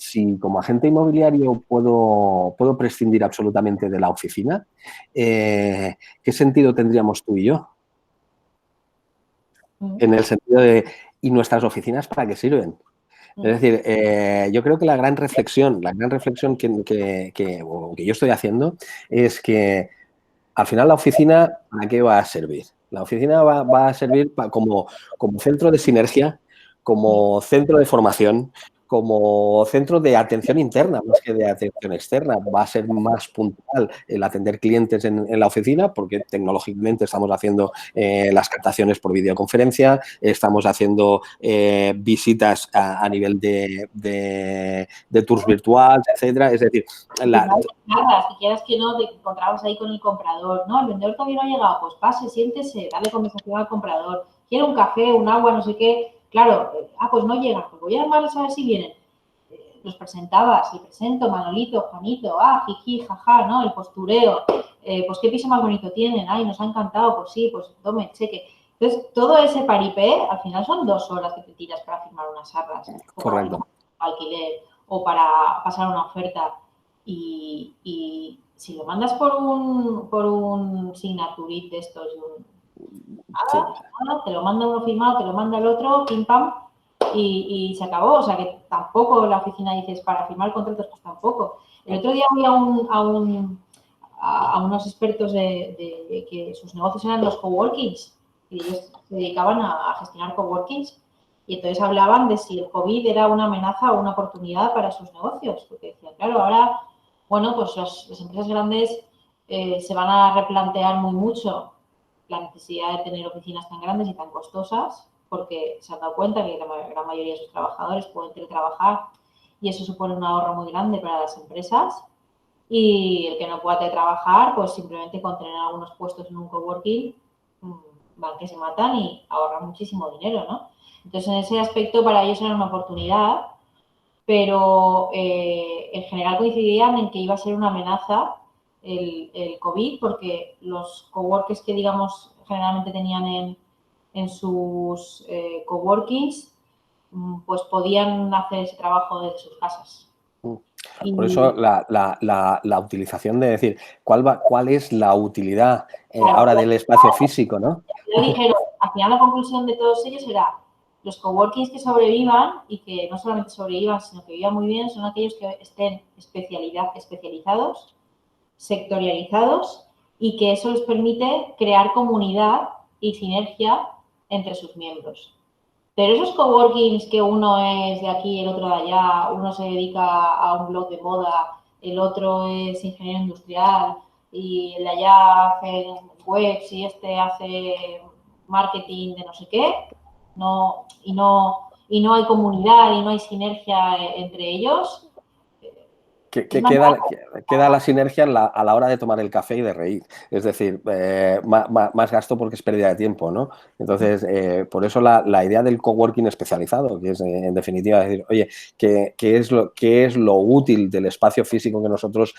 Si como agente inmobiliario puedo prescindir absolutamente de la oficina, ¿qué sentido tendríamos tú y yo? En el sentido de, ¿y nuestras oficinas para qué sirven? Es decir, yo creo que la gran reflexión que yo estoy haciendo es que al final la oficina, ¿para qué va a servir? La oficina va a servir como centro de sinergia, como centro de formación, como centro de atención interna, más que de atención externa. Va a ser más puntual el atender clientes en la oficina, porque tecnológicamente estamos haciendo las captaciones por videoconferencia, estamos haciendo visitas a nivel de tours virtuales, etcétera. Es decir, si quieras que no, te encontrabas ahí con el comprador, ¿no? El vendedor todavía no ha llegado, pues pase, siéntese, dale conversación al comprador, quiere un café, un agua, no sé qué, claro, pues no llega, pues voy a llamarles a ver si vienen. Los presentabas, le presento, Manolito, Juanito, jiji, jaja, ¿no? El postureo, pues qué piso más bonito tienen, ay, nos ha encantado, pues sí, pues tome, cheque. Entonces, todo ese paripé, al final son 2 horas que te tiras para firmar unas arras, o para firmar un alquiler, o para pasar una oferta. Y si lo mandas por un signaturit de estos, te lo manda uno firmado, te lo manda el otro, pim pam, y se acabó. O sea que tampoco la oficina dices para firmar contratos, pues tampoco. El otro día fui a unos expertos de que sus negocios eran los coworkings y ellos se dedicaban a gestionar coworkings. Y entonces hablaban de si el COVID era una amenaza o una oportunidad para sus negocios. Porque decían, claro, ahora, bueno, pues las empresas grandes se van a replantear mucho la necesidad de tener oficinas tan grandes y tan costosas, porque se han dado cuenta que la gran mayoría de sus trabajadores pueden teletrabajar y eso supone un ahorro muy grande para las empresas. Y el que no pueda teletrabajar, pues simplemente con tener algunos puestos en un coworking, van que se matan y ahorran muchísimo dinero, ¿no? Entonces, en ese aspecto, para ellos era una oportunidad, pero en general coincidían en que iba a ser una amenaza el COVID, porque los coworkers que, digamos, generalmente tenían en sus coworkings, pues podían hacer ese trabajo desde sus casas. Por eso la utilización de decir, ¿cuál es la utilidad ahora del espacio físico, ¿no? Ya dijeron, al final la conclusión de todos ellos era los coworkings que sobrevivan y que no solamente sobrevivan, sino que vivan muy bien, son aquellos que estén especializados, sectorializados y que eso les permite crear comunidad y sinergia entre sus miembros. Pero esos coworkings que uno es de aquí, el otro de allá, uno se dedica a un blog de moda, el otro es ingeniero industrial y el de allá hace webs y este hace marketing de no sé qué, y no hay comunidad y no hay sinergia entre ellos, queda la sinergia a la hora de tomar el café y de reír. Es decir, más gasto porque es pérdida de tiempo, ¿no? Entonces, por eso la idea del coworking especializado, que es en definitiva decir, oye, ¿qué es lo útil del espacio físico que nosotros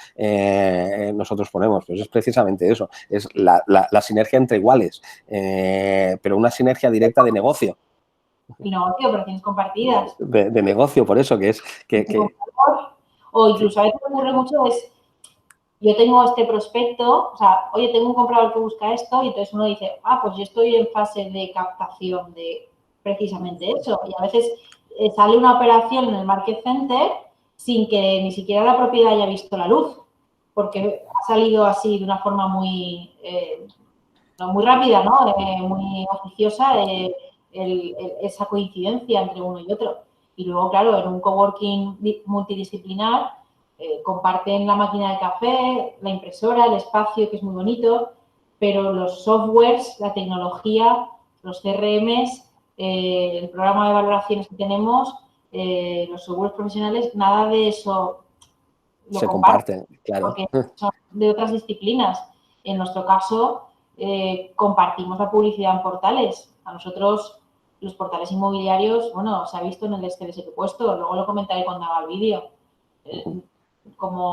ponemos? Pues es precisamente eso, es la sinergia entre iguales, pero una sinergia directa de negocio. Y negocio, operaciones compartidas. De negocio, por eso, que es que o incluso a veces ocurre mucho yo tengo este prospecto, o sea, oye, tengo un comprador que busca esto y entonces uno dice, pues yo estoy en fase de captación de precisamente eso. Y a veces sale una operación en el Market Center sin que ni siquiera la propiedad haya visto la luz, porque ha salido así de una forma muy, no muy rápida, ¿no? Muy oficiosa esa coincidencia entre uno y otro. Y luego, claro, en un coworking multidisciplinar comparten la máquina de café, la impresora, el espacio, que es muy bonito, pero los softwares, la tecnología, los CRMs, el programa de valoraciones que tenemos, los softwares profesionales, nada de eso se comparten, claro. Porque son de otras disciplinas. En nuestro caso, compartimos la publicidad en portales. A nosotros, los portales inmobiliarios, bueno, se ha visto en el Excel que he puesto, luego lo comentaré cuando haga el vídeo.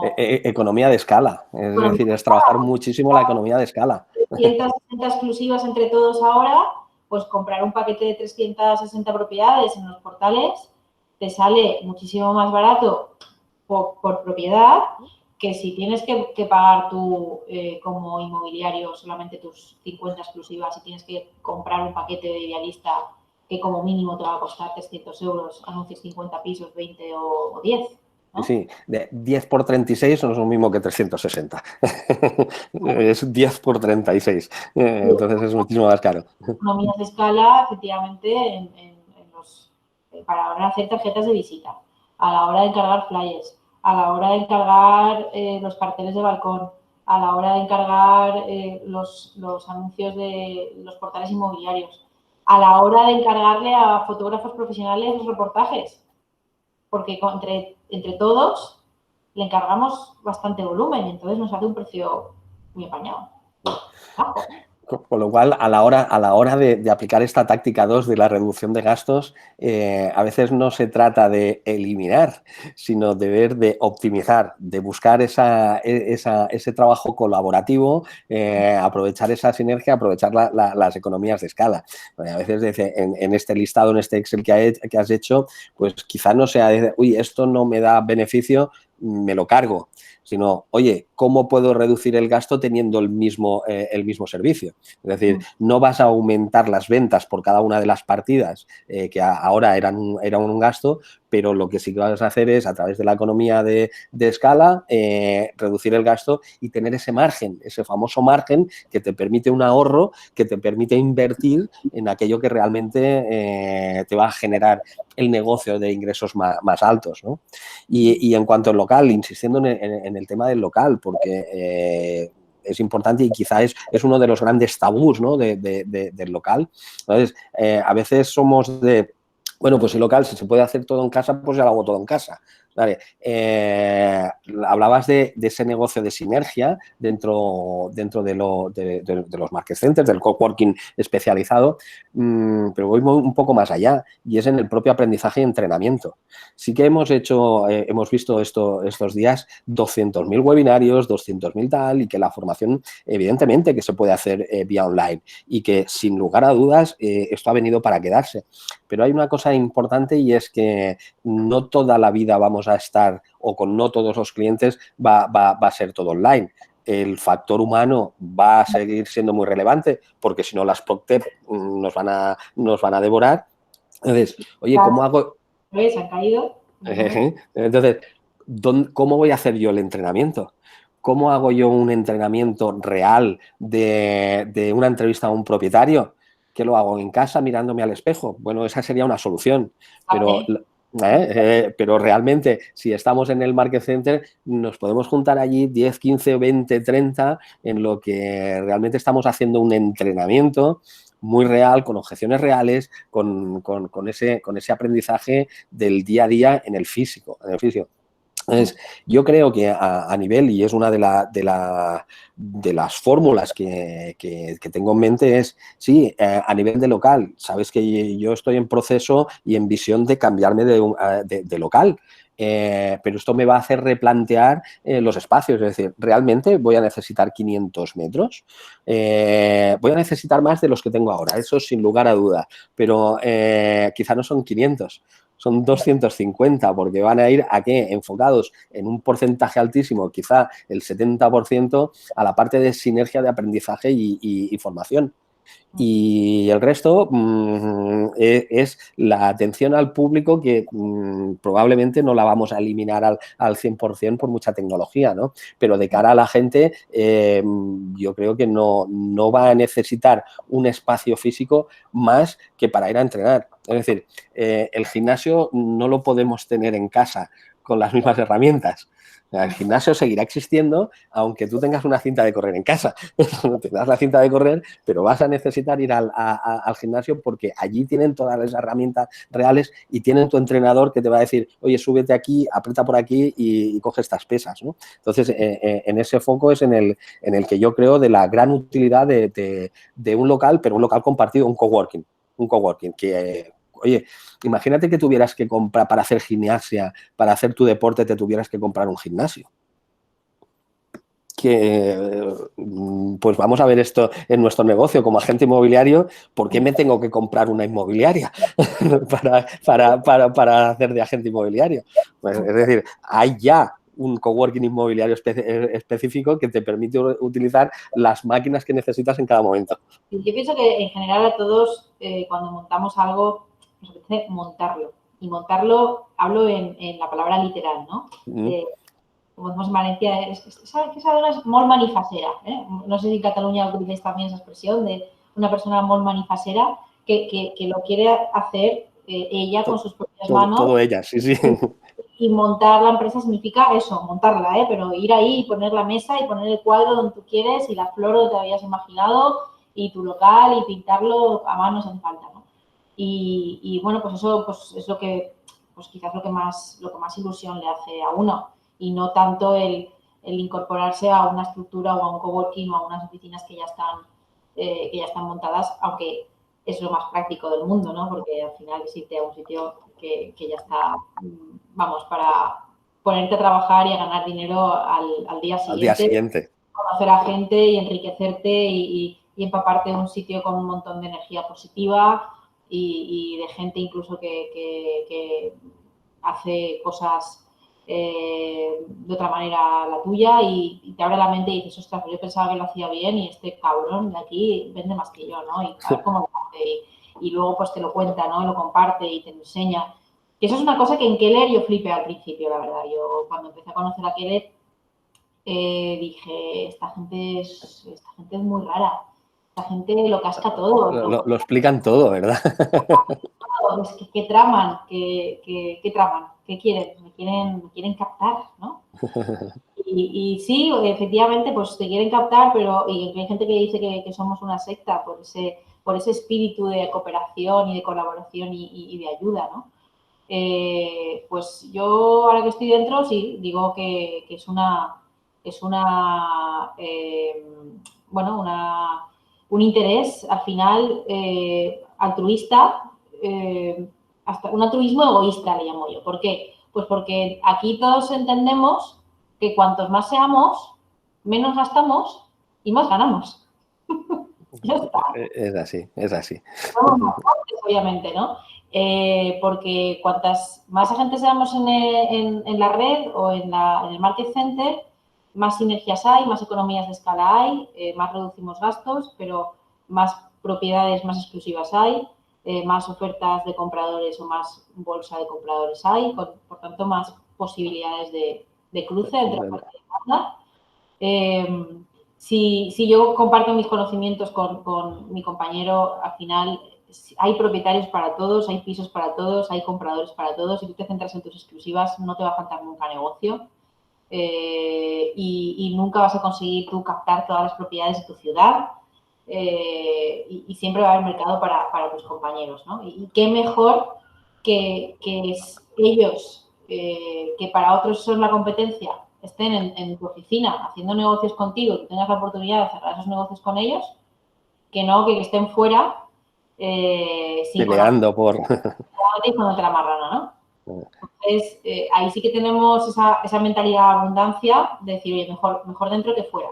Economía de escala, es decir, es trabajar muchísimo la economía de escala. 360 exclusivas entre todos ahora, pues comprar un paquete de 360 propiedades en los portales te sale muchísimo más barato por propiedad que si tienes que pagar tú como inmobiliario solamente tus 50 exclusivas y tienes que comprar un paquete de Idealista que como mínimo te va a costar 300 euros, anuncios 50 pisos, 20 o 10. ¿No? Sí, de 10 por 36 no es lo mismo que 360. Es 10 por 36. Entonces es muchísimo más caro. Economías de escala, efectivamente, para hacer tarjetas de visita, a la hora de encargar flyers, a la hora de encargar los carteles de balcón, a la hora de encargar los anuncios de los portales inmobiliarios, a la hora de encargarle a fotógrafos profesionales los reportajes, porque entre todos le encargamos bastante volumen y entonces nos hace un precio muy apañado. Con lo cual, a la hora de aplicar esta táctica 2 de la reducción de gastos, a veces no se trata de eliminar, sino de optimizar, de buscar ese trabajo colaborativo, aprovechar esa sinergia, aprovechar las economías de escala. A veces en este listado, en este Excel que has hecho, pues quizá no sea de, uy, esto no me da beneficio, me lo cargo, sino, oye, ¿cómo puedo reducir el gasto teniendo el mismo servicio? Es decir, no vas a aumentar las ventas por cada una de las partidas que ahora eran un gasto, pero lo que sí que vas a hacer es, a través de la economía de escala, reducir el gasto y tener ese margen, ese famoso margen que te permite un ahorro, que te permite invertir en aquello que realmente te va a generar el negocio de ingresos más altos, ¿no? Y en cuanto al local, insistiendo en el tema del local, porque es importante y quizá es uno de los grandes tabús, ¿no? del local. Entonces, a veces somos bueno, pues el local, si se puede hacer todo en casa, pues ya lo hago todo en casa. Vale. Hablabas de ese negocio de sinergia dentro de los market centers, del coworking especializado, pero voy un poco más allá y es en el propio aprendizaje y entrenamiento. Sí que hemos visto estos días 200.000 webinarios, 200.000 tal, y que la formación, evidentemente, que se puede hacer vía online y que, sin lugar a dudas, esto ha venido para quedarse. Pero hay una cosa importante y es que no toda la vida vamos a estar, o con no todos los clientes va a ser todo online. El factor humano va a seguir siendo muy relevante porque si no las PropTech nos van a devorar. Entonces, oye, ¿cómo hago? ¿Ves? ¿Han caído? Entonces, ¿cómo voy a hacer yo el entrenamiento? ¿Cómo hago yo un entrenamiento real de una entrevista a un propietario? ¿Qué lo hago en casa mirándome al espejo? Bueno, esa sería una solución, pero realmente, si estamos en el Market Center, nos podemos juntar allí 10, 15, 20, 30, en lo que realmente estamos haciendo un entrenamiento muy real, con objeciones reales, con ese aprendizaje del día a día en el físico. Yo creo que a nivel, y es una de las fórmulas que tengo en mente, es, sí, a nivel de local. Sabes que yo estoy en proceso y en visión de cambiarme de local. Pero esto me va a hacer replantear los espacios. Es decir, ¿realmente voy a necesitar 500 metros? Voy a necesitar más de los que tengo ahora, eso sin lugar a duda. Pero quizá no son 500. Son 250, porque van a ir a qué? Enfocados en un porcentaje altísimo, quizá el 70%, a la parte de sinergia de aprendizaje y formación. Y el resto es la atención al público que probablemente no la vamos a eliminar al 100% por mucha tecnología, ¿no? Pero de cara a la gente, yo creo que no va a necesitar un espacio físico más que para ir a entrenar. Es decir, el gimnasio no lo podemos tener en casa con las mismas herramientas. El gimnasio seguirá existiendo aunque tú tengas una cinta de correr en casa. Tendrás la cinta de correr, pero vas a necesitar ir al gimnasio porque allí tienen todas las herramientas reales y tienen tu entrenador que te va a decir, oye, súbete aquí, aprieta por aquí y coge estas pesas, ¿no? Entonces, en ese foco es en el que yo creo de la gran utilidad de un local, pero un local compartido, un coworking que... Oye, imagínate que tuvieras que comprar para hacer gimnasia, para hacer tu deporte, te tuvieras que comprar un gimnasio. Que pues vamos a ver esto en nuestro negocio como agente inmobiliario, ¿por qué me tengo que comprar una inmobiliaria para hacer de agente inmobiliario? Pues, es decir, hay ya un coworking inmobiliario específico que te permite utilizar las máquinas que necesitas en cada momento. Yo pienso que en general a todos cuando montamos algo nos apetece montarlo. Y montarlo, hablo en la palabra literal, ¿no? Como decimos en Valencia, ¿sabes qué es molt manifacera? No sé si en Cataluña utilizáis también esa expresión de una persona molt manifacera que lo quiere hacer ella con sus propias manos. Todo ella, sí, sí. Y montar la empresa significa eso, montarla, pero ir ahí y poner la mesa y poner el cuadro donde tú quieres y la flor donde te habías imaginado y tu local y pintarlo a mano sin falta, ¿no? Y bueno, pues eso pues es lo que, pues quizás lo que más ilusión le hace a uno y no tanto el incorporarse a una estructura o a un coworking o a unas oficinas que ya están montadas, aunque es lo más práctico del mundo, ¿no? Porque al final es irte a un sitio que ya está, vamos, para ponerte a trabajar y a ganar dinero al día siguiente. Al día siguiente. Conocer a gente y enriquecerte y empaparte de un sitio con un montón de energía positiva y de gente incluso que hace cosas de otra manera a la tuya y te abre la mente y dices, ostras, pues yo pensaba que lo hacía bien y este cabrón de aquí vende más que yo, ¿no? Y tal como lo hace y luego pues te lo cuenta, ¿no? Lo comparte y te lo enseña. Y eso es una cosa que en Keller yo flipé al principio, la verdad. Yo cuando empecé a conocer a Keller dije, esta gente es muy rara. Esta gente lo casca todo. Lo explican todo, ¿verdad? Es que, ¿qué traman? ¿Qué traman? ¿Qué quieren? Me quieren captar, ¿no? Y sí, efectivamente, pues te quieren captar, pero y hay gente que dice que somos una secta por ese espíritu de cooperación y de colaboración y de ayuda, ¿no? Pues yo, ahora que estoy dentro, sí, digo que es un interés, al final, altruista, hasta un altruismo egoísta, le llamo yo. ¿Por qué? Pues porque aquí todos entendemos que cuantos más seamos, menos gastamos y más ganamos. Ya está. Es así. Somos más fuertes, obviamente, ¿no? Porque cuantas más agentes seamos en la red o en el market center, más sinergias hay, más economías de escala hay, más reducimos gastos, pero más propiedades más exclusivas hay, más ofertas de compradores o más bolsa de compradores hay, por tanto, más posibilidades de cruce entre oferta y demanda. Si yo comparto mis conocimientos con mi compañero, al final hay propietarios para todos, hay pisos para todos, hay compradores para todos. Si tú te centras en tus exclusivas, no te va a faltar nunca negocio y nunca vas a conseguir tú captar todas las propiedades de tu ciudad y siempre va a haber mercado para tus compañeros, ¿no? Y qué mejor que ellos que para otros eso es la competencia, estén en tu oficina haciendo negocios contigo y que tengas la oportunidad de cerrar esos negocios con ellos, que no, que estén fuera sin Peleando por... y con otra marrana, ¿no? Entonces, ahí sí que tenemos esa mentalidad de abundancia de decir, oye, mejor dentro que fuera.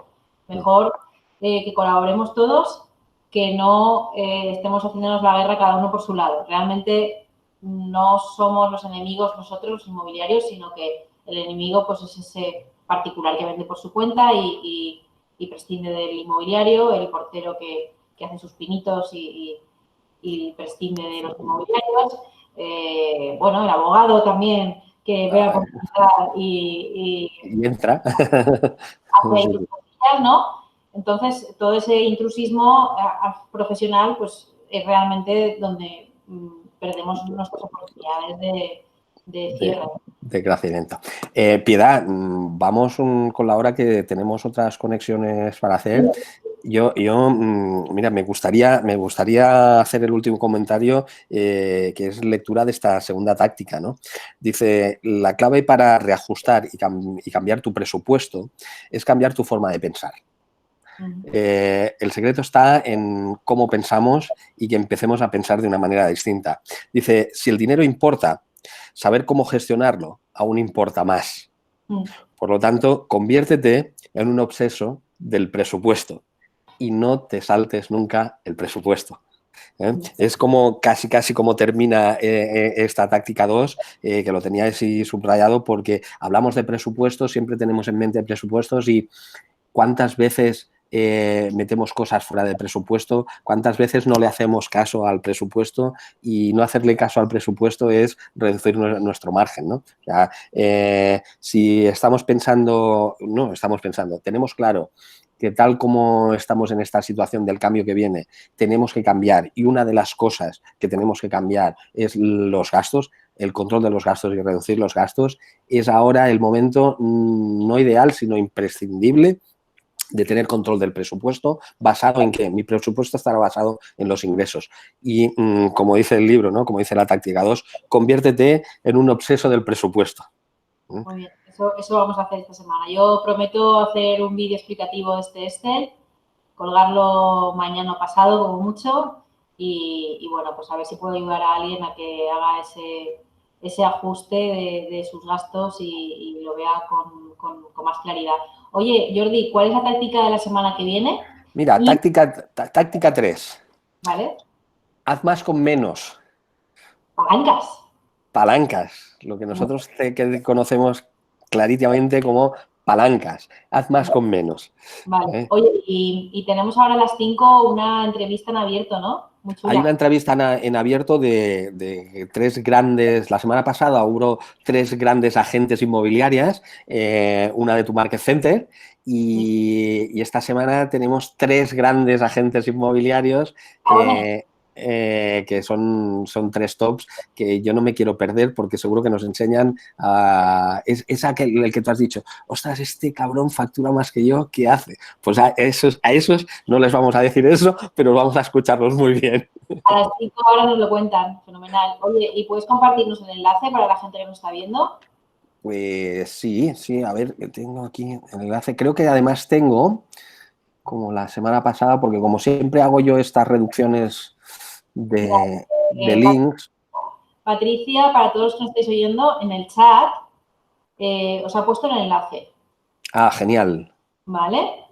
Mejor que colaboremos todos, que no estemos haciéndonos la guerra cada uno por su lado. Realmente no somos los enemigos nosotros, los inmobiliarios, sino que el enemigo pues es ese particular que vende por su cuenta y prescinde del inmobiliario, el portero que hace sus pinitos y prescinde de los inmobiliarios. Bueno, el abogado también que ve la oportunidad Y entra. hace cosillas, ¿no? Entonces, todo ese intrusismo profesional, pues es realmente donde perdemos nuestras oportunidades de cierre. De crecimiento. Piedad, vamos con la hora que tenemos otras conexiones para hacer. Mira, me gustaría hacer el último comentario, que es lectura de esta segunda táctica, ¿no? Dice, la clave para reajustar y cambiar tu presupuesto es cambiar tu forma de pensar. El secreto está en cómo pensamos y que empecemos a pensar de una manera distinta. Dice, si el dinero importa, saber cómo gestionarlo aún importa más. Por lo tanto, conviértete en un obseso del presupuesto y no te saltes nunca el presupuesto. Es como casi como termina esta táctica 2, que lo tenía así subrayado, porque hablamos de presupuestos, siempre tenemos en mente presupuestos y cuántas veces metemos cosas fuera de presupuesto, cuántas veces no le hacemos caso al presupuesto, y no hacerle caso al presupuesto es reducir nuestro margen, ¿no? O sea, si estamos pensando, tenemos claro que tal como estamos en esta situación del cambio que viene, tenemos que cambiar, y una de las cosas que tenemos que cambiar es los gastos, el control de los gastos y reducir los gastos, es ahora el momento no ideal, sino imprescindible de tener control del presupuesto. ¿Basado en qué? Mi presupuesto estará basado en los ingresos. Y como dice el libro, ¿no? Como dice la táctica 2, conviértete en un obseso del presupuesto. Muy bien, eso vamos a hacer esta semana. Yo prometo hacer un vídeo explicativo de este Excel, colgarlo mañana o pasado como mucho y bueno, pues a ver si puedo ayudar a alguien a que haga ese ajuste de sus gastos y lo vea con más claridad. Oye, Jordi, ¿cuál es la táctica de la semana que viene? Mira, táctica 3. ¿Vale? Haz más con menos. Palancas. Palancas, lo que nosotros que conocemos clarísimamente como palancas. Haz más con menos. Vale. Oye, y tenemos ahora a las 5 una entrevista en abierto, ¿no? Muy chula. Hay una entrevista en abierto de 3 grandes, la semana pasada hubo 3 grandes agentes inmobiliarias, una de tu Market Center, y esta semana tenemos 3 grandes agentes inmobiliarios que son 3 tops que yo no me quiero perder, porque seguro que nos enseñan es el que tú has dicho, ostras, este cabrón factura más que yo, ¿qué hace? Pues a esos no les vamos a decir eso, pero vamos a escucharlos muy bien. A las 5 horas nos lo cuentan, fenomenal. Oye, ¿y puedes compartirnos el enlace para la gente que nos está viendo? Pues sí, a ver, tengo aquí el enlace. Creo que además tengo, como la semana pasada, porque como siempre hago yo estas reducciones de links. Patricia, para todos los que nos estáis oyendo, en el chat os ha puesto el enlace. Ah, genial. ¿Vale?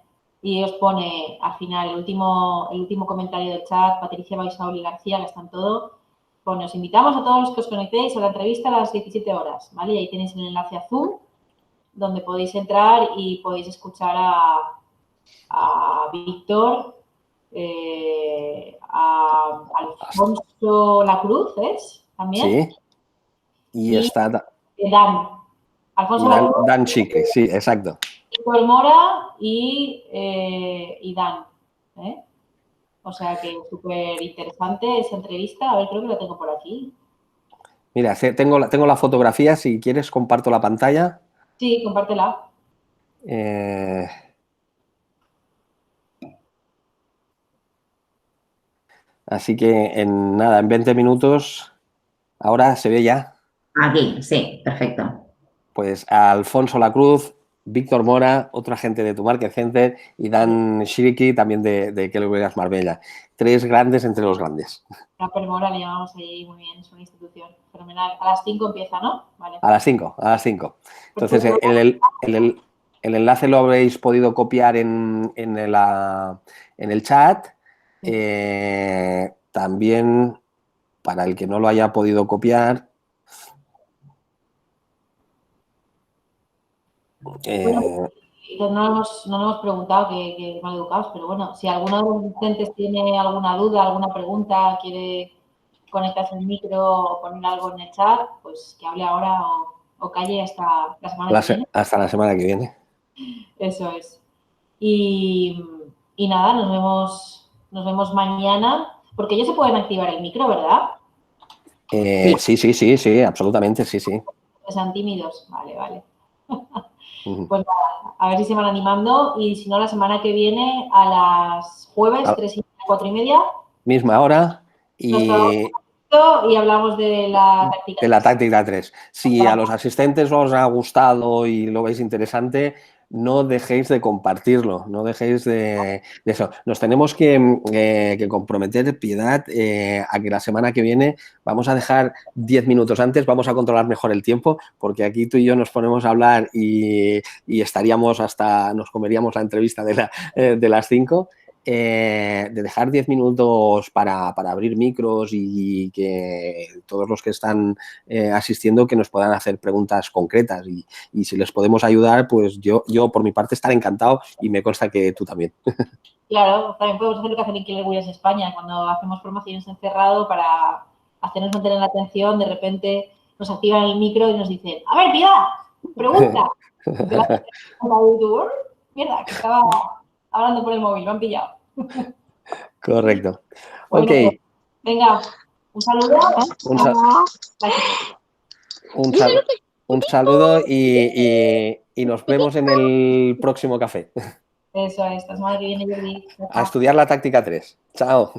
Y os pone al final el último comentario del chat, Patricia Baisauli García, que está en todo, pone, os invitamos a todos los que os conectéis a la entrevista a las 17 horas, ¿vale? Y ahí tenéis el enlace a Zoom, donde podéis entrar y podéis escuchar a Víctor, a Alfonso Lacruz, ¿es? También. Sí. Y está Dan. Alfonso Lacruz. Dan Chicle, sí, exacto. Víctor Mora y Dan. O sea que súper interesante esa entrevista. A ver, creo que la tengo por aquí. Mira, tengo la fotografía. Si quieres, comparto la pantalla. Sí, compártela. Así que en 20 minutos, ahora se ve ya. Aquí, sí, perfecto. Pues a Alfonso Lacruz, Víctor Mora, otro agente de Tu Market Center, y Dan Shiriki, también de Keller Williams Marbella. 3 grandes entre los grandes. La Permora le llamamos ahí muy bien, es una institución fenomenal. A las 5 empieza, ¿no? Vale. A las 5, a las 5. Entonces, el enlace lo habréis podido copiar en el chat. También, para el que no lo haya podido copiar, No nos hemos preguntado, que mal educados, pero bueno, si alguno de los asistentes tiene alguna duda, alguna pregunta, quiere conectarse el micro o poner algo en el chat, pues que hable ahora o calle hasta la semana que viene. Hasta la semana que viene. Eso es. Y nada, nos vemos mañana, porque ellos se pueden activar el micro, ¿verdad? Sí, absolutamente, sí. Que sean tímidos, vale. Pues nada, a ver si se van animando y si no, la semana que viene a las jueves, 3:30, 4:30. Misma hora y hablamos de la táctica 3. De la táctica 3. Si a los asistentes os ha gustado y lo veis interesante, no dejéis de compartirlo, no dejéis de eso. Nos tenemos que comprometer, Piedad, a que la semana que viene vamos a dejar 10 minutos antes, vamos a controlar mejor el tiempo, porque aquí tú y yo nos ponemos a hablar y estaríamos nos comeríamos la entrevista de las 5. De dejar 10 minutos para abrir micros y que todos los que están asistiendo que nos puedan hacer preguntas concretas y si les podemos ayudar, pues yo por mi parte estaré encantado y me consta que tú también. Claro, también podemos hacer lo que hace en Keller Williams España, cuando hacemos formaciones en cerrado para hacernos mantener la atención, de repente nos activan el micro y nos dicen, a ver, Piedad, pregunta. Mierda, que estaba hablando por el móvil, me han pillado. Correcto. Bueno, ok. Venga, un saludo. Un saludo y nos vemos en el próximo café. Eso es, esta semana que viene, Jordi. A estudiar la táctica 3. Chao.